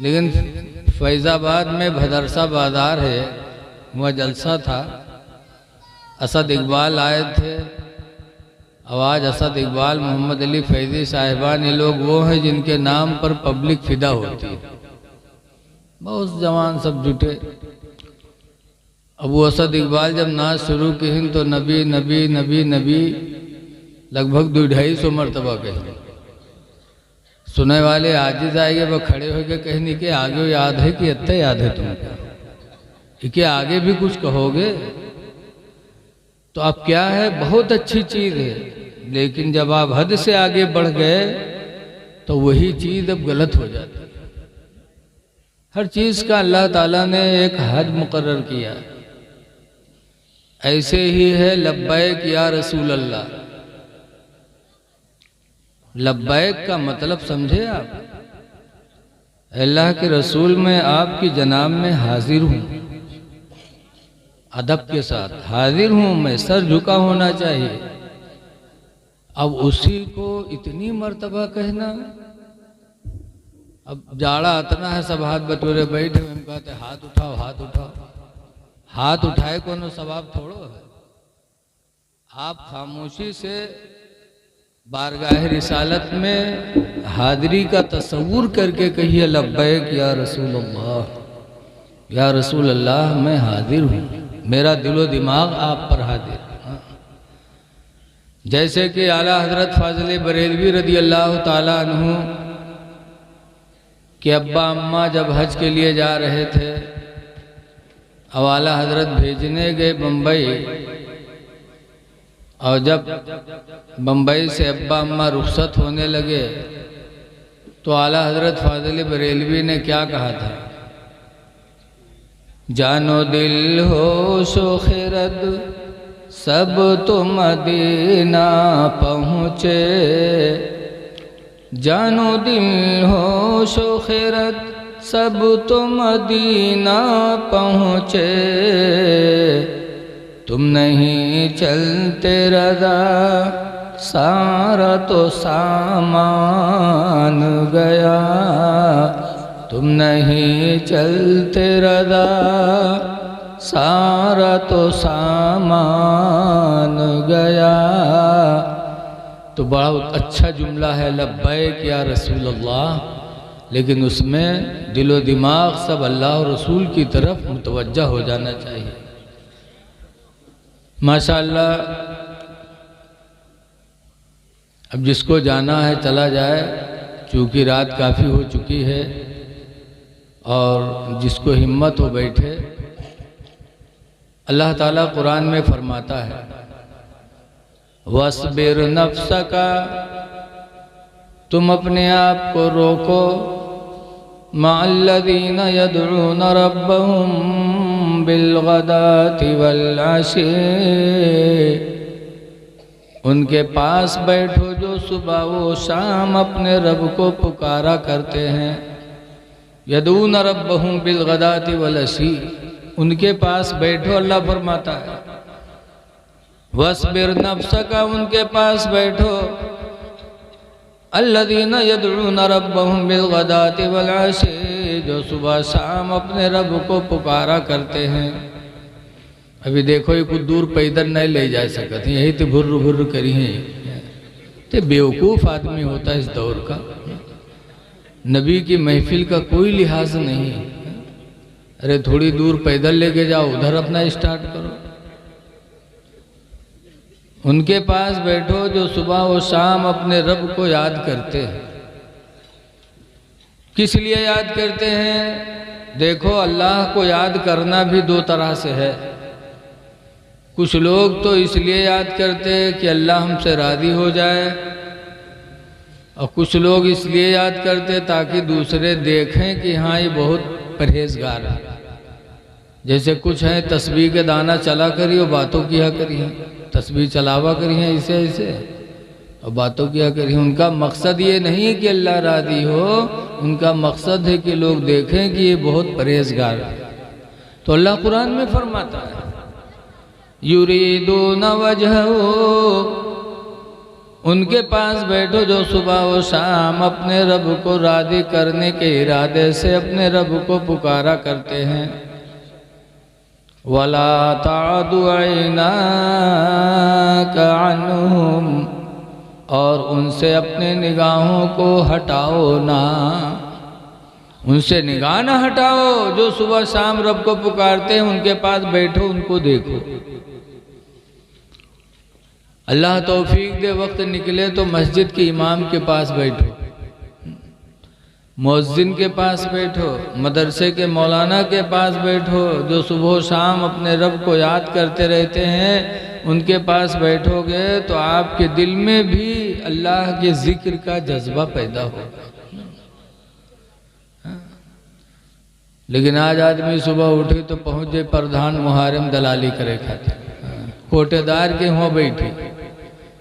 لیکن فیض آباد میں بھدرسہ بازار ہے، وہاں جلسہ تھا، اسد اقبال آئے تھے، آواز اسد اقبال، محمد علی فیضی صاحبان، یہ لوگ وہ ہیں جن کے نام پر پبلک فدا ہوتی ہے، بہت جوان سب جٹے۔ ابو اسد اقبال جب نعت شروع کی تو نبی نبی نبی نبی لگ بھگ 250 مرتبہ کہیں، سننے والے عاجز آئے گے، وہ کھڑے ہو کے کہنے کہ آگے یاد ہے کہ اتنا یاد ہے تم کو، کہ آگے بھی کچھ کہو گے؟ تو اب کیا ہے، بہت اچھی چیز ہے، لیکن جب آپ حد سے آگے بڑھ گئے تو وہی چیز اب غلط ہو جاتی ہے۔ ہر چیز کا اللہ تعالیٰ نے ایک حد مقرر کیا، ایسے ہی ہے لبیک یا رسول اللہ۔ لبیک کا مطلب سمجھے آپ؟ اللہ کے رسول میں آپ کی جناب میں حاضر ہوں، ادب کے ساتھ حاضر ہوں میں، سر جھکا ہونا چاہیے۔ اب اسی کو اتنی مرتبہ کہنا، اب جاڑا اتنا ہے، سب ہاتھ بٹورے بیٹھے ہم کہتے ہاتھ اٹھاؤ ہاتھ اٹھاؤ، ہاتھ اٹھائے کونو ثواب تھوڑو ہے۔ آپ خاموشی سے بارگاہ رسالت میں حاضری کا تصور کر کے کہیے لبیک یا رسول اللہ، یا رسول اللہ میں حاضر ہوں، میرا دل و دماغ آپ پر حاضر ہے۔ جیسے کہ اعلیٰ حضرت فاضل بریلوی رضی اللہ تعالیٰ عنہ کہ ابا اماں جب حج کے لیے جا رہے تھے، اعلیٰ حضرت بھیجنے گئے بمبئی، اور جب بمبئی سے ابا اماں رخصت ہونے لگے تو اعلیٰ حضرت فاضل بریلوی نے کیا کہا تھا؟ جانو دل ہوش و خرد سب تو مدینہ پہنچے، جانو دل ہوش و خرد سب تو مدینہ پہنچے، تم نہیں چلتے رضا سارا تو سامان گیا، تم نہیں چلتے رضا سارا تو سامان گیا۔ تو بڑا اچھا جملہ ہے لبیک یا رسول اللہ، لیکن اس میں دل و دماغ سب اللہ اور رسول کی طرف متوجہ ہو جانا چاہیے۔ ماشاءاللہ اب جس کو جانا ہے چلا جائے، چونکہ رات کافی ہو چکی ہے، اور جس کو ہمت ہو بیٹھے۔ اللہ تعالیٰ قرآن میں فرماتا ہے وَاصْبِرْ نَفْسَكَ، تم اپنے آپ کو روکو، مَعَ الَّذِينَ يَدْعُونَ رَبَّهُمْ بِالْغَدَاةِ وَالْعَشِيِّ، ان کے پاس بیٹھو جو صبح و شام اپنے رب کو پکارا کرتے ہیں۔ یدعون ربہم بالغداۃ والعشی، ان کے پاس بیٹھو، اللہ فرماتا ہے وَاصْبِرْ نَفْسَكَ، ان کے پاس بیٹھو، الذین یدعون ربہم بالغداۃ والعشی، جو صبح شام اپنے رب کو پکارا کرتے ہیں۔ ابھی دیکھو یہ کچھ دور پیدل نہیں لے جا سکتے، یہی تو بھر بھر کری ہیں، تو بیوقوف آدمی ہوتا ہے اس دور کا۔ نبی کی محفل کا کوئی لحاظ نہیں، ارے تھوڑی دور پیدل لے کے جاؤ، ادھر اپنا اسٹارٹ کرو۔ ان کے پاس بیٹھو جو صبح و شام اپنے رب کو یاد کرتے ہیں۔ کس لیے یاد کرتے ہیں؟ دیکھو اللہ کو یاد کرنا بھی دو طرح سے ہے۔ کچھ لوگ تو اس لیے یاد کرتے ہیں کہ اللہ ہم سے راضی ہو جائے، اور کچھ لوگ اس لیے یاد کرتے تاکہ دوسرے دیکھیں کہ ہاں یہ بہت پرہیزگار ہے۔ جیسے کچھ ہیں تسبیح کے دانہ چلا کری اور باتوں کیا کری ہیں، تسبیح چلاوا کری ہیں اسے اسے اور باتوں کیا کری ہیں۔ ان کا مقصد یہ نہیں کہ اللہ راضی ہو، ان کا مقصد ہے کہ لوگ دیکھیں کہ یہ بہت پرہیزگار ہے۔ تو اللہ قرآن میں فرماتا ہے یریدون وجہہ، ان کے پاس بیٹھو جو صبح و شام اپنے رب کو راضی کرنے کے ارادے سے اپنے رب کو پکارا کرتے ہیں۔ وَلَا تَعْدُ عَيْنَاكَ عَنْهُمْ، اور ان سے اپنے نگاہوں کو ہٹاؤ نہ، ان سے نگاہ نہ ہٹاؤ۔ جو صبح شام رب کو پکارتے ہیں ان کے پاس بیٹھو، ان کو دیکھو۔ اللہ توفیق دے وقت نکلے تو مسجد کے امام کے پاس بیٹھو، مؤذن کے پاس بیٹھو، مدرسے کے مولانا کے پاس بیٹھو۔ جو صبح و شام اپنے رب کو یاد کرتے رہتے ہیں ان کے پاس بیٹھو گے تو آپ کے دل میں بھی اللہ کے ذکر کا جذبہ پیدا ہوگا۔ لیکن آج آدمی صبح اٹھے تو پہنچ جائے پردھان محارم دلالی کرے کھاتے، کوٹے دار کے ہوں بیٹھے،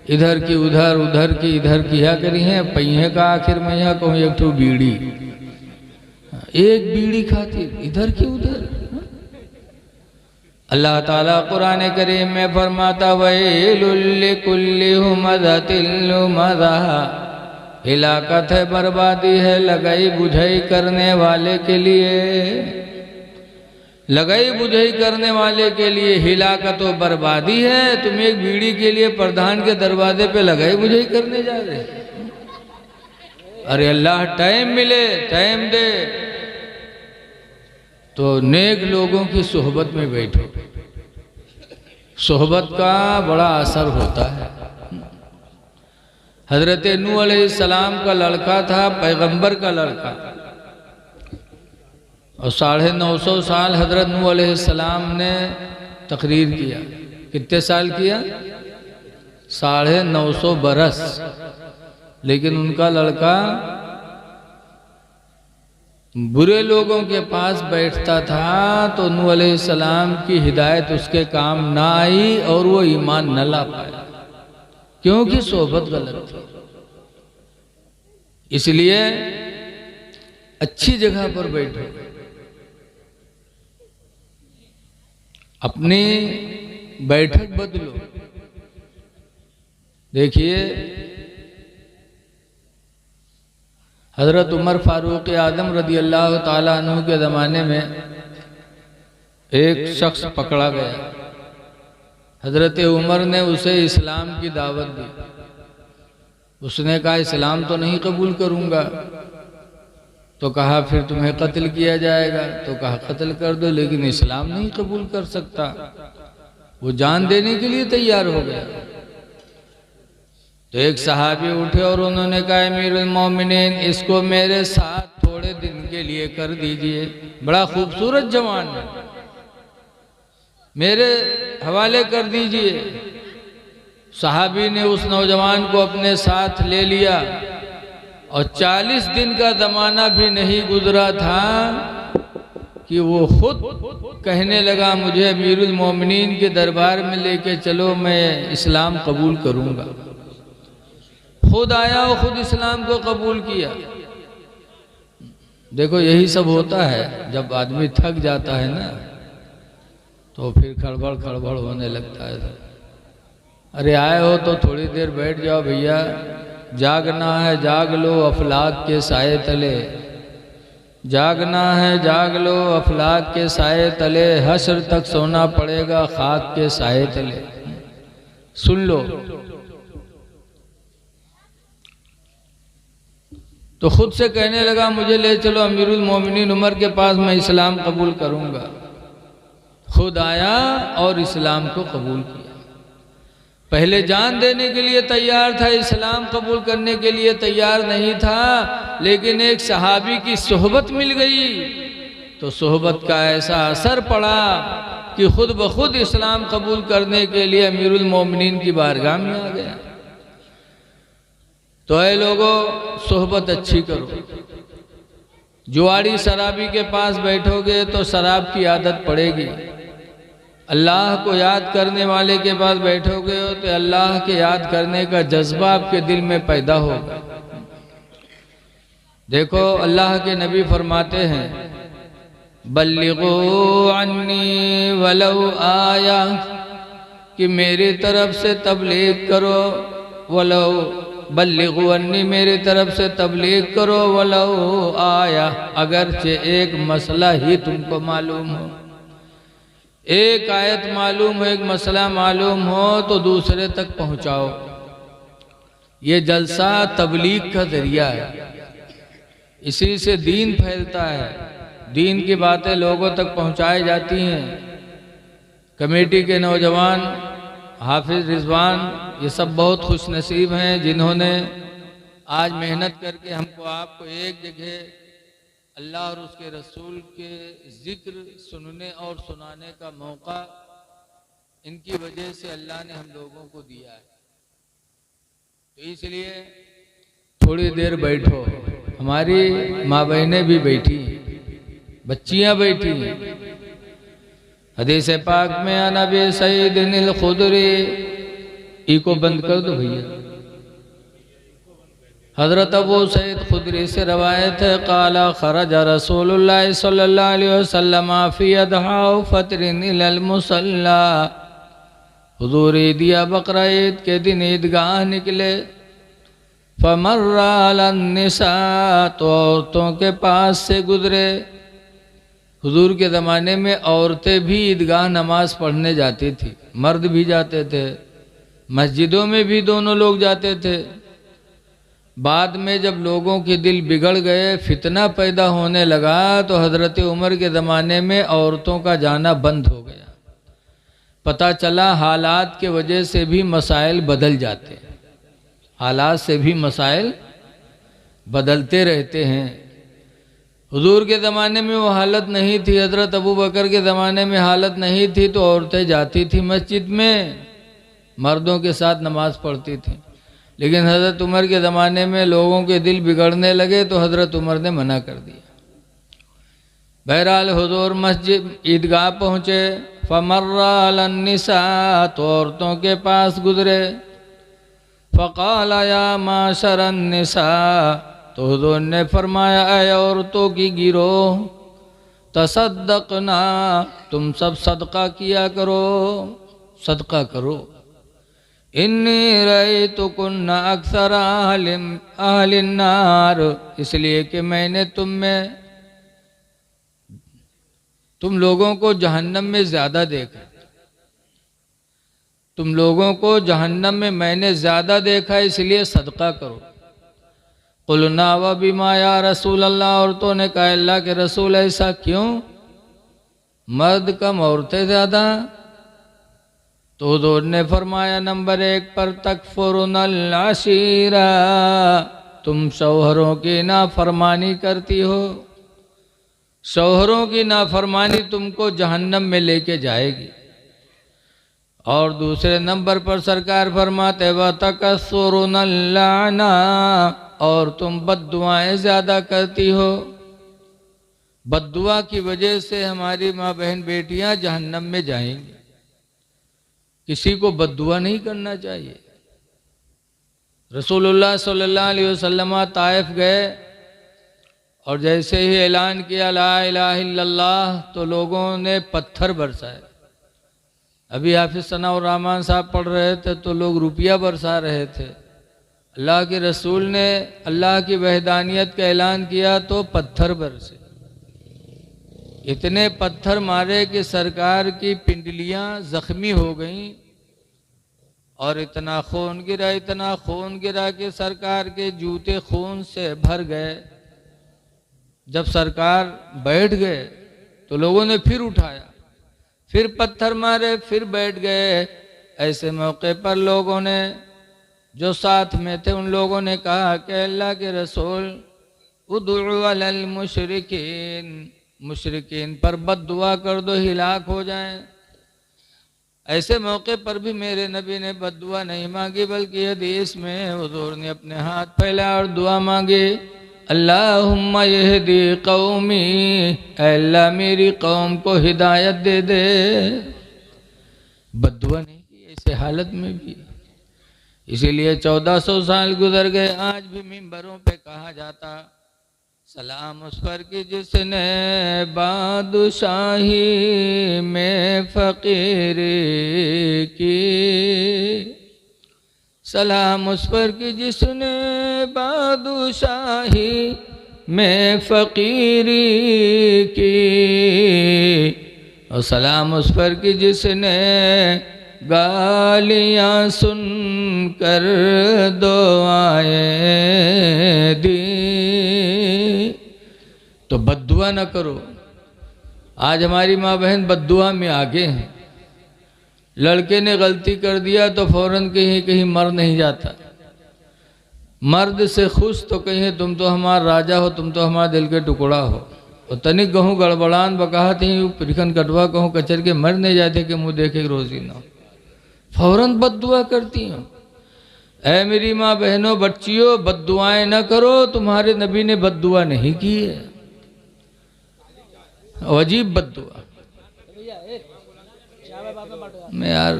ادھر کی ادھر، ادھر کی ادھر کیا کری ہیں۔ پہیے کا آخر میں یہاں کہوں ایک تو بیڑی، ایک بیڑی کھاتی ادھر کی ادھر۔ اللہ تعالیٰ قرآن کریم میں فرماتا وَيْلٌ لِّكُلِّ ہُمَزَةٍ لُمَزَةٍ، ہلاکت ہے، بربادی ہے لگائی بجھائی کرنے والے کے لیے، لگائی بجھائی کرنے والے کے لیے ہلاکت و بربادی ہے۔ تم ایک بیڑی کے لیے پردھان کے دروازے پہ لگائی بجھائی کرنے جا رہے۔ ارے اللہ ٹائم ملے، ٹائم دے تو نیک لوگوں کی صحبت میں بیٹھو، صحبت کا بڑا اثر ہوتا ہے۔ حضرت نوح علیہ السلام کا لڑکا تھا، پیغمبر کا لڑکا، اور 950 سال حضرت نوح علیہ السلام نے تقریر کیا۔ کتنے سال کیا؟ 950 برس۔ لیکن ان کا لڑکا برے لوگوں کے پاس بیٹھتا تھا تو نوح علیہ السلام کی ہدایت اس کے کام نہ آئی اور وہ ایمان نہ لا پایا، کیونکہ صحبت غلط تھی۔ اس لیے اچھی جگہ پر بیٹھو، اپنی بیٹھک بدلو۔ دیکھیے حضرت عمر فاروق اعظم رضی اللہ تعالیٰ عنہ کے زمانے میں ایک شخص پکڑا گیا۔ حضرت عمر نے اسے اسلام کی دعوت دی۔ اس نے کہا اسلام تو نہیں قبول کروں گا، تو کہا پھر تمہیں قتل کیا جائے گا، تو کہا قتل کر دو، لیکن اسلام نہیں قبول کر سکتا۔ وہ جان دینے کے لیے تیار ہو گیا۔ تو ایک صحابی اٹھے اور انہوں نے کہا امیر المومنین اس کو میرے ساتھ تھوڑے دن کے لیے کر دیجئے، بڑا خوبصورت جوان ہے، میرے حوالے کر دیجئے۔ صحابی نے اس نوجوان کو اپنے ساتھ لے لیا، اور 40 دن کا زمانہ بھی نہیں گزرا تھا کہ وہ خود کہنے لگا مجھے امیر المومنین کے دربار میں لے کے چلو، میں اسلام قبول کروں گا۔ خود آیا اور خود اسلام کو قبول کیا۔ دیکھو یہی سب ہوتا ہے جب آدمی تھک جاتا ہے نا تو پھر کھڑبڑ کھڑبڑ ہونے لگتا ہے۔ ارے آئے ہو تو تھوڑی دیر بیٹھ جاؤ بھیا، جاگنا ہے جاگ لو افلاک کے سائے تلے، جاگنا ہے جاگ لو افلاک کے سائے تلے، حشر تک سونا پڑے گا خاک کے سائے تلے۔ سن لو۔ تو خود سے کہنے لگا مجھے لے چلو امیر المومنین عمر کے پاس، میں اسلام قبول کروں گا۔ خود آیا اور اسلام کو قبول کیا۔ پہلے جان دینے کے لیے تیار تھا، اسلام قبول کرنے کے لیے تیار نہیں تھا، لیکن ایک صحابی کی صحبت مل گئی تو صحبت کا ایسا اثر پڑا کہ خود بخود اسلام قبول کرنے کے لیے امیر المومنین کی بارگاہ میں آ گیا۔ تو اے لوگوں صحبت اچھی کرو۔ جواری شرابی کے پاس بیٹھو گے تو شراب کی عادت پڑے گی۔ اللہ کو یاد کرنے والے کے پاس بیٹھو گے تو اللہ کے یاد کرنے کا جذبہ آپ کے دل میں پیدا ہوگا۔ دیکھو اللہ کے نبی فرماتے ہیں بلغوا عنی ولو آیا، کہ میری طرف سے تبلیغ کرو ولو بلغوا انی میری طرف سے تبلیغ کرو ولو آیا اگرچہ ایک مسئلہ ہی تم کو معلوم ہو، ایک آیت معلوم ہو، ایک مسئلہ معلوم ہو تو دوسرے تک پہنچاؤ۔ یہ جلسہ تبلیغ کا ذریعہ ہے، اسی سے دین پھیلتا ہے، دین کی باتیں لوگوں تک پہنچائی جاتی ہیں۔ کمیٹی کے نوجوان حافظ رضوان یہ سب بہت خوش نصیب ہیں جنہوں نے آج محنت کر کے ہم کو آپ کو ایک جگہ اللہ اور اس کے رسول کے ذکر سننے اور سنانے کا موقع ان کی وجہ سے اللہ نے ہم لوگوں کو دیا ہے۔ تو اس لیے تھوڑی دیر بیٹھو، ہماری ماں بہنیں بھی بیٹھی ہیں، بچیاں بیٹھی ہیں۔ حدیث پاک میں عن ابی سعید الخدری، ای کو بند کر دو بھیا، حضرت ابو سعید خدری سے روایت ہے، قال خرج رسول اللہ صلی اللہ علیہ وسلم فی اضحیٰ فطر الی المصلی، حضور عیدیہ بقرہ عید کے دن عیدگاہ نکلے، فمر علی النساء، تو عورتوں کے پاس سے گزرے۔ حضور کے زمانے میں عورتیں بھی عیدگاہ نماز پڑھنے جاتی تھی، مرد بھی جاتے تھے، مسجدوں میں بھی دونوں لوگ جاتے تھے۔ بعد میں جب لوگوں کے دل بگڑ گئے، فتنہ پیدا ہونے لگا، تو حضرت عمر کے زمانے میں عورتوں کا جانا بند ہو گیا۔ پتہ چلا حالات کے وجہ سے بھی مسائل بدل جاتے ہیں، حالات سے بھی مسائل بدلتے رہتے ہیں۔ حضور کے زمانے میں وہ حالت نہیں تھی، حضرت ابو بکر کے زمانے میں حالت نہیں تھی، تو عورتیں جاتی تھی مسجد میں، مردوں کے ساتھ نماز پڑھتی تھیں۔ لیکن حضرت عمر کے زمانے میں لوگوں کے دل بگڑنے لگے تو حضرت عمر نے منع کر دیا۔ بہرحال حضور مسجد عیدگاہ پہنچے، فمر علی النساء، تو عورتوں کے پاس گزرے، فقال یا معشر النساء، تو حضور نے فرمایا اے عورتوں کی گروہ، تصدقنا، تم سب صدقہ کیا کرو، صدقہ کرو، انی رأیتکن اکثر اہل النار، اس لیے کہ میں نے تم لوگوں کو جہنم میں زیادہ دیکھا، تم لوگوں کو جہنم میں نے زیادہ دیکھا، اس لیے صدقہ کرو۔ قلنا وبما یا رسول اللہ، عورتوں نے کہا اللہ کے رسول ایسا کیوں، مرد کم عورتیں زیادہ؟ تو حضور نے فرمایا نمبر 1 پر تکفرن العشیرہ، تم شوہروں کی نافرمانی کرتی ہو، شوہروں کی نافرمانی تم کو جہنم میں لے کے جائے گی۔ اور دوسرے نمبر پر سرکار فرماتے وَتَكَثُّرُنَ اللَّعْنَا، اور تم بد دعائیں زیادہ کرتی ہو، بد دعا کی وجہ سے ہماری ماں بہن بیٹیاں جہنم میں جائیں گی۔ کسی کو بد دعا نہیں کرنا چاہیے۔ رسول اللہ صلی اللہ علیہ وسلم طائف گئے اور جیسے ہی اعلان کیا لا الہ الا اللہ، تو لوگوں نے پتھر برسائے۔ ابھی حافظ ثناء الرحمن صاحب پڑھ رہے تھے تو لوگ روپیہ برسا رہے تھے۔ اللہ کے رسول نے اللہ کی وحدانیت کا اعلان کیا تو پتھر برسے، اتنے پتھر مارے کہ سرکار کی پنڈلیاں زخمی ہو گئیں، اور اتنا خون گرا کہ سرکار کے جوتے خون سے بھر گئے۔ جب سرکار بیٹھ گئے تو لوگوں نے پھر اٹھایا، پھر پتھر مارے، پھر بیٹھ گئے۔ ایسے موقع پر لوگوں نے جو ساتھ میں تھے ان لوگوں نے کہا کہ اللہ کے رسول ادعو علی المشرکین، مشرکین پر بد دعا کر دو ہلاک ہو جائیں۔ ایسے موقع پر بھی میرے نبی نے بد دعا نہیں مانگی، بلکہ حدیث میں حضور نے اپنے ہاتھ پھیلا اور دعا مانگی، اللہم یہدی قومی، اے اللہ میری قوم کو ہدایت دے دے۔ بد دعا نہیں کی ایسے حالت میں بھی۔ اسی لیے 1400 سال گزر گئے، آج بھی ممبروں پہ کہا جاتا سلام اس پر کی جس نے بادشاہی میں فقیری کی، سلام اس پر کہ جس نے بادشاہی میں فقیری کی، اور سلام اس پر کہ جس نے گالیاں سن کر دعائیں دی۔ تو بد دعا نہ کرو۔ آج ہماری ماں بہن بد دعا میں آگے ہیں۔ لڑکے نے غلطی کر دیا تو فوراً کہیں مر نہیں جاتا، مرد سے خوش تو کہیں تم تو ہمارا راجہ ہو، تم تو ہمارا دل کے ٹکڑا ہو، اور تنک گہوں گڑبڑان بکاہت ہی پرکھن کٹوا کہوں کچر کے مر نہیں جاتے کہ منہ دیکھے روزی نہ ہو، فوراً بد دعا کرتی ہوں۔ اے میری ماں بہنوں بچیوں، بد دعائیں نہ کرو، تمہارے نبی نے بد دعا نہیں کی ہے، عجیب بد دعا۔ میں یار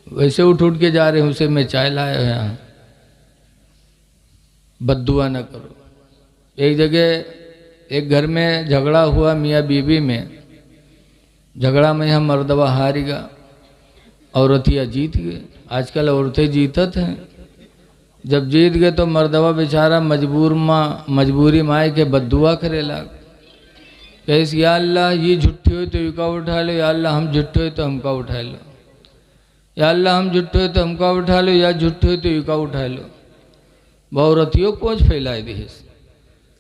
ویسے اٹھ کے جا رہے ہوں، اسے میں چائے لایا ہوں یہاں۔ بد دعا نہ کرو۔ ایک جگہ ایک گھر میں جھگڑا ہوا میاں بیوی میں، جھگڑا میں ہم مردوہ ہاری گا، عورتیاں جیت گئے۔ آج کل عورتیں جیتت ہیں، جب جیت گئے تو مردوہ بیچارہ مجبوری مائے کے بد دعا کرے لگ، کہیس یا اللہ یہ جھٹی ہوئی تو یہ کا اٹھا لو، یا اللہ ہم جھٹے ہوئے تو ہم کا اٹھا لو، یا اللہ ہم جھٹے ہوئے تو ہم کا اٹھا لو، یا جھٹے ہوئے تو یہ کا اٹھا لو۔ عورتیوں پہنچ پھیلائے دی،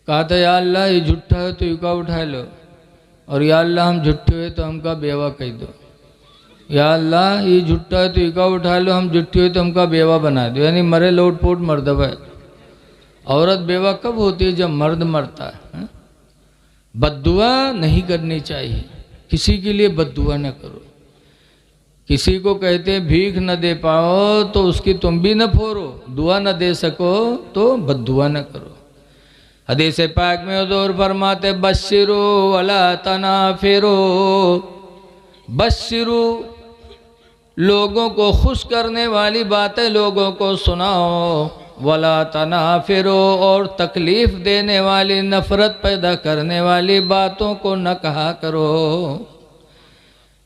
کہا تھا یا اللہ یہ جھٹا ہے تو یہ کا اٹھا لو، اور یا اللہ ہم جھٹے ہوئے تو ہم کا بیوہ کہہ دو، یا اللہ یہ جھٹا ہے تو یہ کا اٹھا لو، ہم جھٹے ہوئے تو ہم کا بیوہ بنا دو۔ یعنی مرے لوٹ پوٹ مردوہ ہے۔ عورت بیوہ کب ہوتی ہے؟ جب مرد مرتا ہے۔ بد دعا نہیں کرنی چاہیے، کسی کے لیے بد دعا نہ کرو۔ کسی کو کہتے بھیک نہ دے پاؤ تو اس کی تم بھی نہ پھورو، دعا نہ دے سکو تو بد دعا نہ کرو۔ حدیث پاک میں حضور فرماتے بشرو ولا تنافرو، بشرو لوگوں کو خوش کرنے والی باتیں لوگوں کو سناؤ، ولا تنافرو اور تکلیف دینے والی نفرت پیدا کرنے والی باتوں کو نہ کہا کرو۔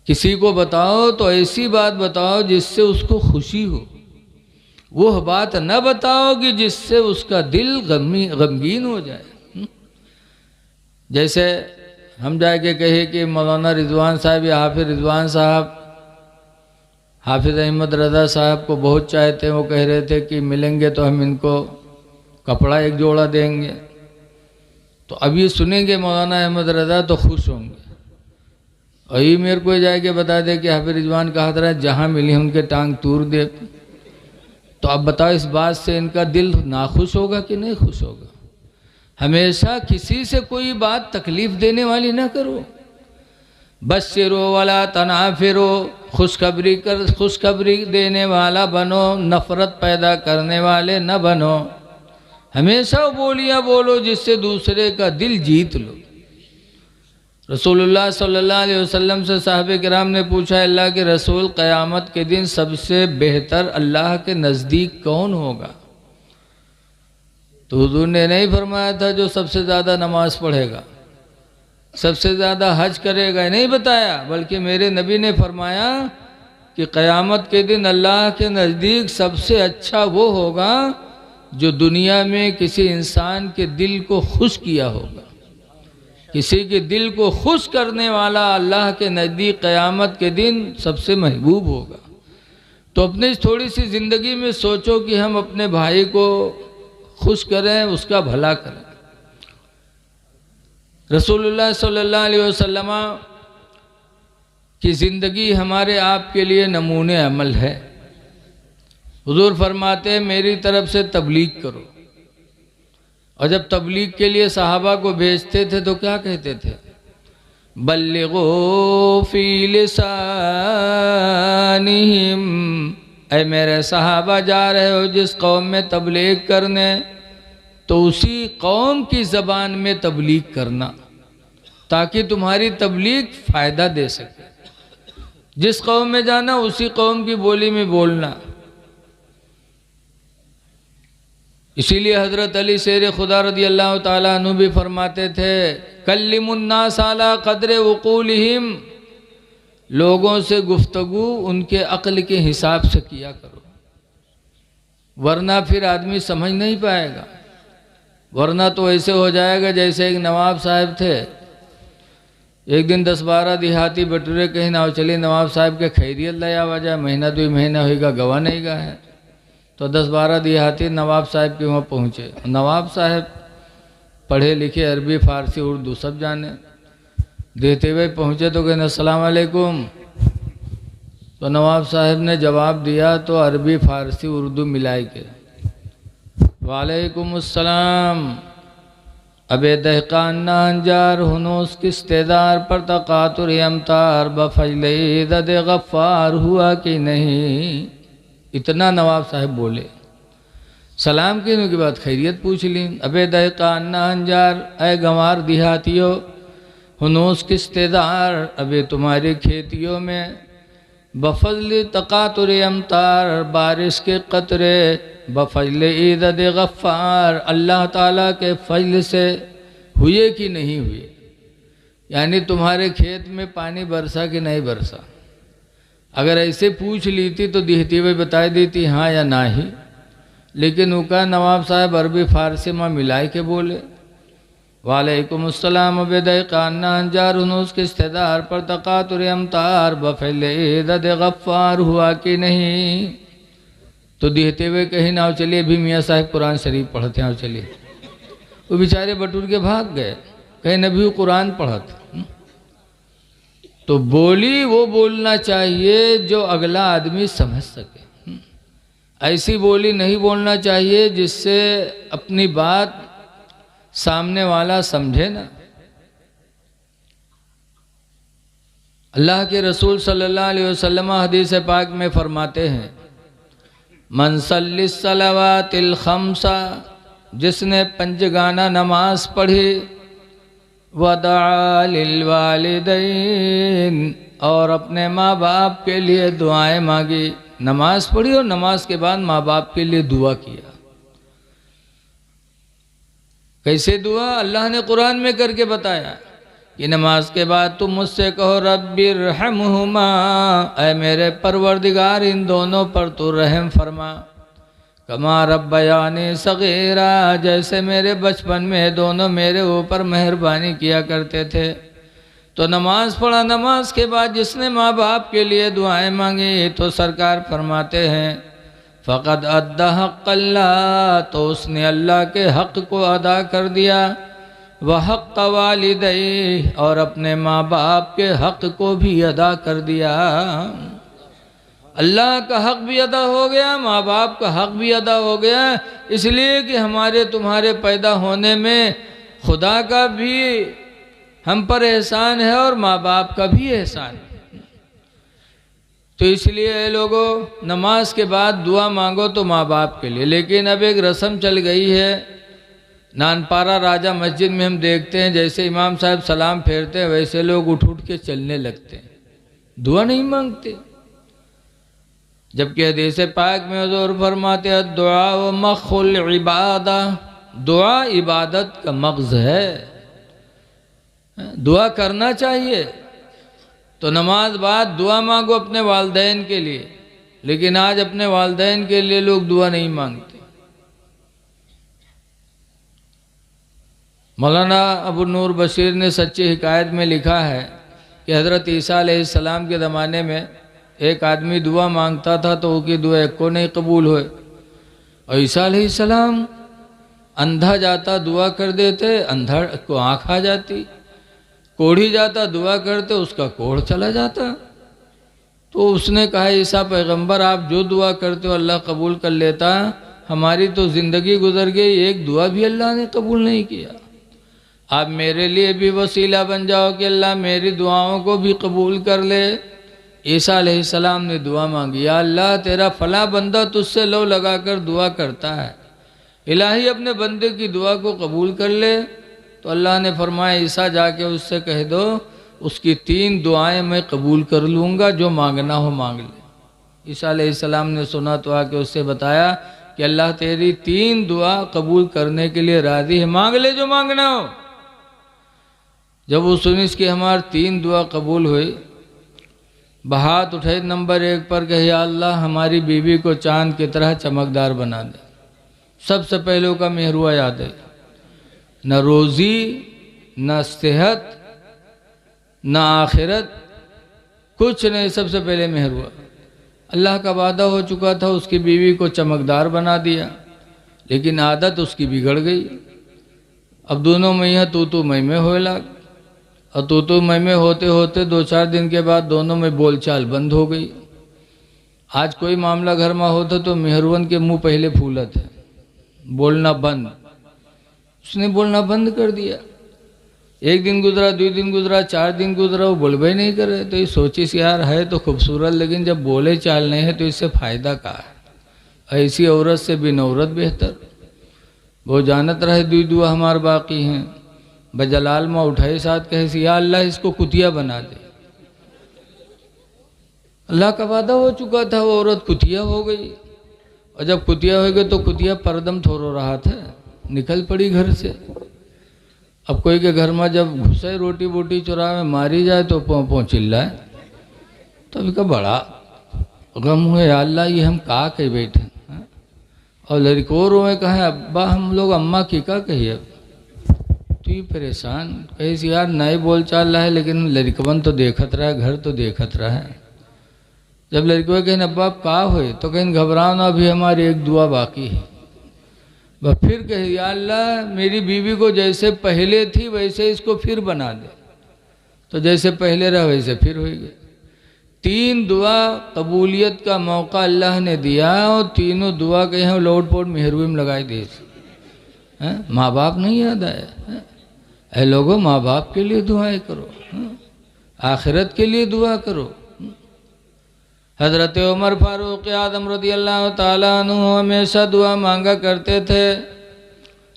کسی کو بتاؤ تو ایسی بات بتاؤ جس سے اس کو خوشی ہو، وہ بات نہ بتاؤ گی جس سے اس کا دل غمگین ہو جائے۔ جیسے ہم جا کے کہے کہ مولانا رضوان صاحب یا حافظ رضوان صاحب حافظ احمد رضا صاحب کو بہت چاہتے ہیں، وہ کہہ رہے تھے کہ ملیں گے تو ہم ان کو کپڑا ایک جوڑا دیں گے، تو اب یہ سنیں گے مولانا احمد رضا تو خوش ہوں گے، اور یہ میرے کو جائے کہ بتا دے کہ حافظ رضوان کہا تھا جہاں ملی ان کے ٹانگ تور دے، تو اب بتاؤ اس بات سے ان کا دل ناخوش ہوگا کہ نہیں خوش ہوگا؟ ہمیشہ کسی سے کوئی بات تکلیف دینے والی نہ کرو۔ بشرو ولا تنافرو، خوشخبری دینے والا بنو، نفرت پیدا کرنے والے نہ بنو۔ ہمیشہ بولیاں بولو جس سے دوسرے کا دل جیت لو۔ رسول اللہ صلی اللہ علیہ وسلم سے صحابہ کرام نے پوچھا اللہ کے رسول قیامت کے دن سب سے بہتر اللہ کے نزدیک کون ہوگا؟ تو حضور نے نہیں فرمایا تھا جو سب سے زیادہ نماز پڑھے گا، سب سے زیادہ حج کرے گا، نہیں بتایا، بلکہ میرے نبی نے فرمایا کہ قیامت کے دن اللہ کے نزدیک سب سے اچھا وہ ہوگا جو دنیا میں کسی انسان کے دل کو خوش کیا ہوگا۔ کسی کے دل کو خوش کرنے والا اللہ کے نزدیک قیامت کے دن سب سے محبوب ہوگا۔ تو اپنی تھوڑی سی زندگی میں سوچو کہ ہم اپنے بھائی کو خوش کریں، اس کا بھلا کریں۔ رسول اللہ صلی اللہ علیہ وسلم کی زندگی ہمارے آپ کے لیے نمونے عمل ہے۔ حضور فرماتے ہیں میری طرف سے تبلیغ کرو، اور جب تبلیغ کے لیے صحابہ کو بھیجتے تھے تو کیا کہتے تھے؟ بلغوا فی لسانہم، اے میرے صحابہ جا رہے ہو جس قوم میں تبلیغ کرنے تو اسی قوم کی زبان میں تبلیغ کرنا تاکہ تمہاری تبلیغ فائدہ دے سکے۔ جس قوم میں جانا اسی قوم کی بولی میں بولنا۔ اسی لیے حضرت علی شیر خدا رضی اللہ تعالیٰ عنہ بھی فرماتے تھے کلموا الناس علی قدر عقولہم، لوگوں سے گفتگو ان کے عقل کے حساب سے کیا کرو، ورنہ پھر آدمی سمجھ نہیں پائے گا، ورنہ تو ایسے ہو جائے گا جیسے ایک نواب صاحب تھے، ایک دن 10-12 دیہاتی بٹورے کہیں نہ چلی نواب صاحب کے خیریت لیا وجہ مہینہ 2 مہینہ ہوئے گا گواہ نہیں گا ہے، تو 10-12 دیہاتی نواب صاحب کے وہاں پہنچے۔ نواب صاحب پڑھے لکھے، عربی فارسی اردو سب جانے، دیتے ہوئے پہنچے تو کہنے السلام علیکم، تو نواب صاحب نے جواب دیا تو عربی فارسی اردو ملائی کے وعلیکم السلام، ابے دہقان نانجار ہنوس کستیدار پر تقاطر امتار بفجل عدد غفار ہوا کہ نہیں، اتنا نواب صاحب بولے۔ سلام کہنے کے بعد خیریت پوچھ لی، ابے دہقان نانجار، اے گنوار دیہاتیوں، ہنوس کستیدار، ابے تمہاری کھیتیوں میں بفضل تقاطر امتار، بارش کے قطرے، بفضل عدد غفار، اللہ تعالیٰ کے فضل سے ہوئے کہ نہیں ہوئے، یعنی تمہارے کھیت میں پانی برسا کہ نہیں برسا۔ اگر ایسے پوچھ لیتی تو دیہتی ہوئے بتائی دیتی ہاں یا نہ ہی، لیکن اوکا نواب صاحب عربی فارسی میں ملائی کے بولے وعلیکم السلام ابے دہقان نانجار ہنوس کے استدار پر تقاطر امتار بفعل عدد غفار ہوا کہ نہیں، تو دیہتے ہوئے کہیں نہ چلیے بھی میاں صاحب قرآن شریف پڑھتے ہیں، چلیے وہ بیچارے بٹور کے بھاگ گئے، کہیں نبی قرآن پڑھت، تو بولی وہ بولنا چاہیے جو اگلا آدمی سمجھ سکے، ایسی بولی نہیں بولنا چاہیے جس سے اپنی بات سامنے والا سمجھے نا۔ اللہ کے رسول صلی اللہ علیہ وسلم حدیث پاک میں فرماتے ہیں من صلی الصلوات الخمسہ، جس نے 5 گانا نماز پڑھی، ودعا للوالدین، اور اپنے ماں باپ کے لیے دعائیں مانگی، نماز پڑھی اور نماز کے بعد ماں باپ کے لیے دعا کیا۔ کیسے دعا؟ اللہ نے قرآن میں کر کے بتایا کہ نماز کے بعد تم مجھ سے کہو رب ارحمہما، اے میرے پروردگار ان دونوں پر تو رحم فرما، کما ربیانی صغیرا، جیسے میرے بچپن میں دونوں میرے اوپر مہربانی کیا کرتے تھے۔ تو نماز پڑھا، نماز کے بعد جس نے ماں باپ کے لیے دعائیں مانگی تو سرکار فرماتے ہیں فقد ادى حق اللہ، تو اس نے اللہ کے حق کو ادا کر دیا، وحق والدیہ، اور اپنے ماں باپ کے حق کو بھی ادا کر دیا۔ اللہ کا حق بھی ادا ہو گیا، ماں باپ کا حق بھی ادا ہو گیا، اس لیے کہ ہمارے تمہارے پیدا ہونے میں خدا کا بھی ہم پر احسان ہے اور ماں باپ کا بھی احسان ہے۔ تو اس لیے اے لوگوں، نماز کے بعد دعا مانگو تو ماں باپ کے لیے، لیکن اب ایک رسم چل گئی ہے، نانپارا راجہ مسجد میں ہم دیکھتے ہیں جیسے امام صاحب سلام پھیرتے ہیں ویسے لوگ اٹھ کے چلنے لگتے ہیں، دعا نہیں مانگتے، جبکہ حدیث پاک میں حضور فرماتے ہیں دعا مخ العبادہ، دعا عبادت کا مغز ہے، دعا کرنا چاہیے۔ تو نماز بعد دعا مانگو اپنے والدین کے لیے، لیکن آج اپنے والدین کے لیے لوگ دعا نہیں مانگتے۔ مولانا ابو نور بشیر نے سچی حکایت میں لکھا ہے کہ حضرت عیسیٰ علیہ السلام کے زمانے میں ایک آدمی دعا مانگتا تھا تو وہ کی دعا ایک کو نہیں قبول ہوئے، اور عیسیٰ علیہ السلام اندھا جاتا دعا کر دیتے، اندھا کو آنکھ آ جاتی، کوڑھی جاتا دعا کرتے اس کا کوڑھ چلا جاتا۔ تو اس نے کہا عیسیٰ پیغمبر آپ جو دعا کرتے ہو اللہ قبول کر لیتا، ہماری تو زندگی گزر گئی، ایک دعا بھی اللہ نے قبول نہیں کیا، آپ میرے لیے بھی وسیلہ بن جاؤ کہ اللہ میری دعاؤں کو بھی قبول کر لے۔ عیسیٰ علیہ السلام نے دعا مانگی، یا اللہ تیرا فلاں بندہ تجھ سے لو لگا کر دعا کرتا ہے، الہی اپنے بندے کی دعا کو قبول کر لے۔ تو اللہ نے فرمایا عیسیٰ جا کے اس سے کہہ دو اس کی 3 دعائیں میں قبول کر لوں گا، جو مانگنا ہو مانگ لے۔ عیسیٰ علیہ السلام نے سنا تو آ کے اس سے بتایا کہ اللہ تیری 3 دعا قبول کرنے کے لیے راضی ہے، مانگ لے جو مانگنا ہو۔ جب وہ سنی اس کی ہماری 3 دعا قبول ہوئی ہاتھ اٹھے نمبر 1 پر کہ یا اللہ ہماری بیوی کو چاند کی طرح چمکدار بنا دے۔ سب سے پہلے کا مہروا یاد ہے، نہ روزی نہ صحت نہ آخرت، کچھ نہیں، سب سے پہلے مہروا۔ اللہ کا وعدہ ہو چکا تھا، اس کی بیوی کو چمکدار بنا دیا، لیکن عادت اس کی بگڑ گئی۔ اب دونوں میاں تو میں ہوئے لگ، اور تو میں ہوتے ہوتے 2-4 دن کے بعد دونوں میں بول چال بند ہو گئی۔ آج کوئی معاملہ گھر میں ہوتا تو مہرون کے منہ پہلے پھولت ہے، بولنا بند۔ اس نے بولنا بند کر دیا۔ 1 دن گزرا، 2 دن گزرا، 4 دن گزرا، وہ بولبے نہیں کر رہے۔ تو یہ سوچی سی یار ہے تو خوبصورت، لیکن جب بولے چال نہیں ہے تو اس سے فائدہ کہا ہے؟ ایسی عورت سے بن عورت بہتر۔ وہ جانت رہے دعا ہمار باقی ہیں، بجلال ماں اٹھائے ساتھ کہے سی یا اللہ اس کو کتیا بنا دے۔ اللہ کا وعدہ ہو چکا تھا، وہ عورت کتیا ہو گئی، اور جب کتیا ہو گئی تو کتیا پردم تھورو رہا تھا، نکل پڑی گھر سے۔ اب کوئی کے گھر میں جب گھسے روٹی بوٹی چورا میں ماری جائے تو پوں چلائے، تو ابھی کا بڑا غم ہوئے، یا اللہ یہ ہم کہا کہ بیٹھے، اور لڑکوں روئے کہیں ابا ہم لوگ اماں کی کا کہیے، تو یہ پریشان کہیں سی یار نئے بول چال رہا ہے، لیکن لڑکون تو دیکھت رہا ہے، گھر تو دیکھت رہا ہے۔ جب لڑکوں کہیں ابا آپ کہا ہوئے تو کہیں گھبراؤ نہ، ابھی ہماری ایک دعا باقی ہے۔ پھر کہے یا اللہ میری بیوی کو جیسے پہلے تھی ویسے اس کو پھر بنا دے، تو جیسے پہلے رہا ویسے پھر ہوئی گئی۔ 3 دعا قبولیت کا موقع اللہ نے دیا، اور تینوں دعا کے یہاں لوٹ پوٹ مہروی میں لگائی دی۔ ماں باپ نہیں یاد آیا؟ اے لوگوں ماں باپ کے لیے دعائیں کرو، آخرت کے لیے دعا کرو۔ حضرت عمر فاروق اعظم رضی اللہ تعالیٰ عنہ ہمیشہ دعا مانگا کرتے تھے۔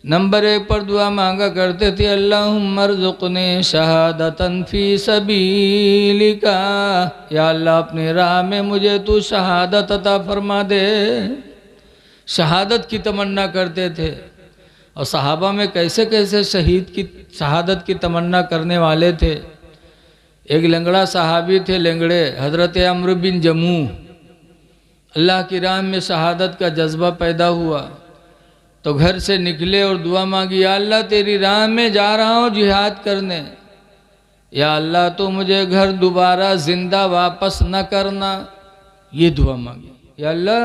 نمبر 1 پر دعا مانگا کرتے تھے اللہم ارزقنی شہادتاً فی سبیلک، یا اللہ اپنی راہ میں مجھے تو شہادت عطا فرما دے۔ شہادت کی تمنا کرتے تھے، اور صحابہ میں کیسے کیسے شہید کی شہادت کی تمنا کرنے والے تھے۔ ایک لنگڑا صحابی تھے، لنگڑے، حضرت عمرو بن جموح۔ اللہ کی راہ میں شہادت کا جذبہ پیدا ہوا تو گھر سے نکلے اور دعا مانگی، یا اللہ تیری راہ میں جا رہا ہوں جہاد کرنے، یا اللہ تو مجھے گھر دوبارہ زندہ واپس نہ کرنا۔ یہ دعا مانگی، یا اللہ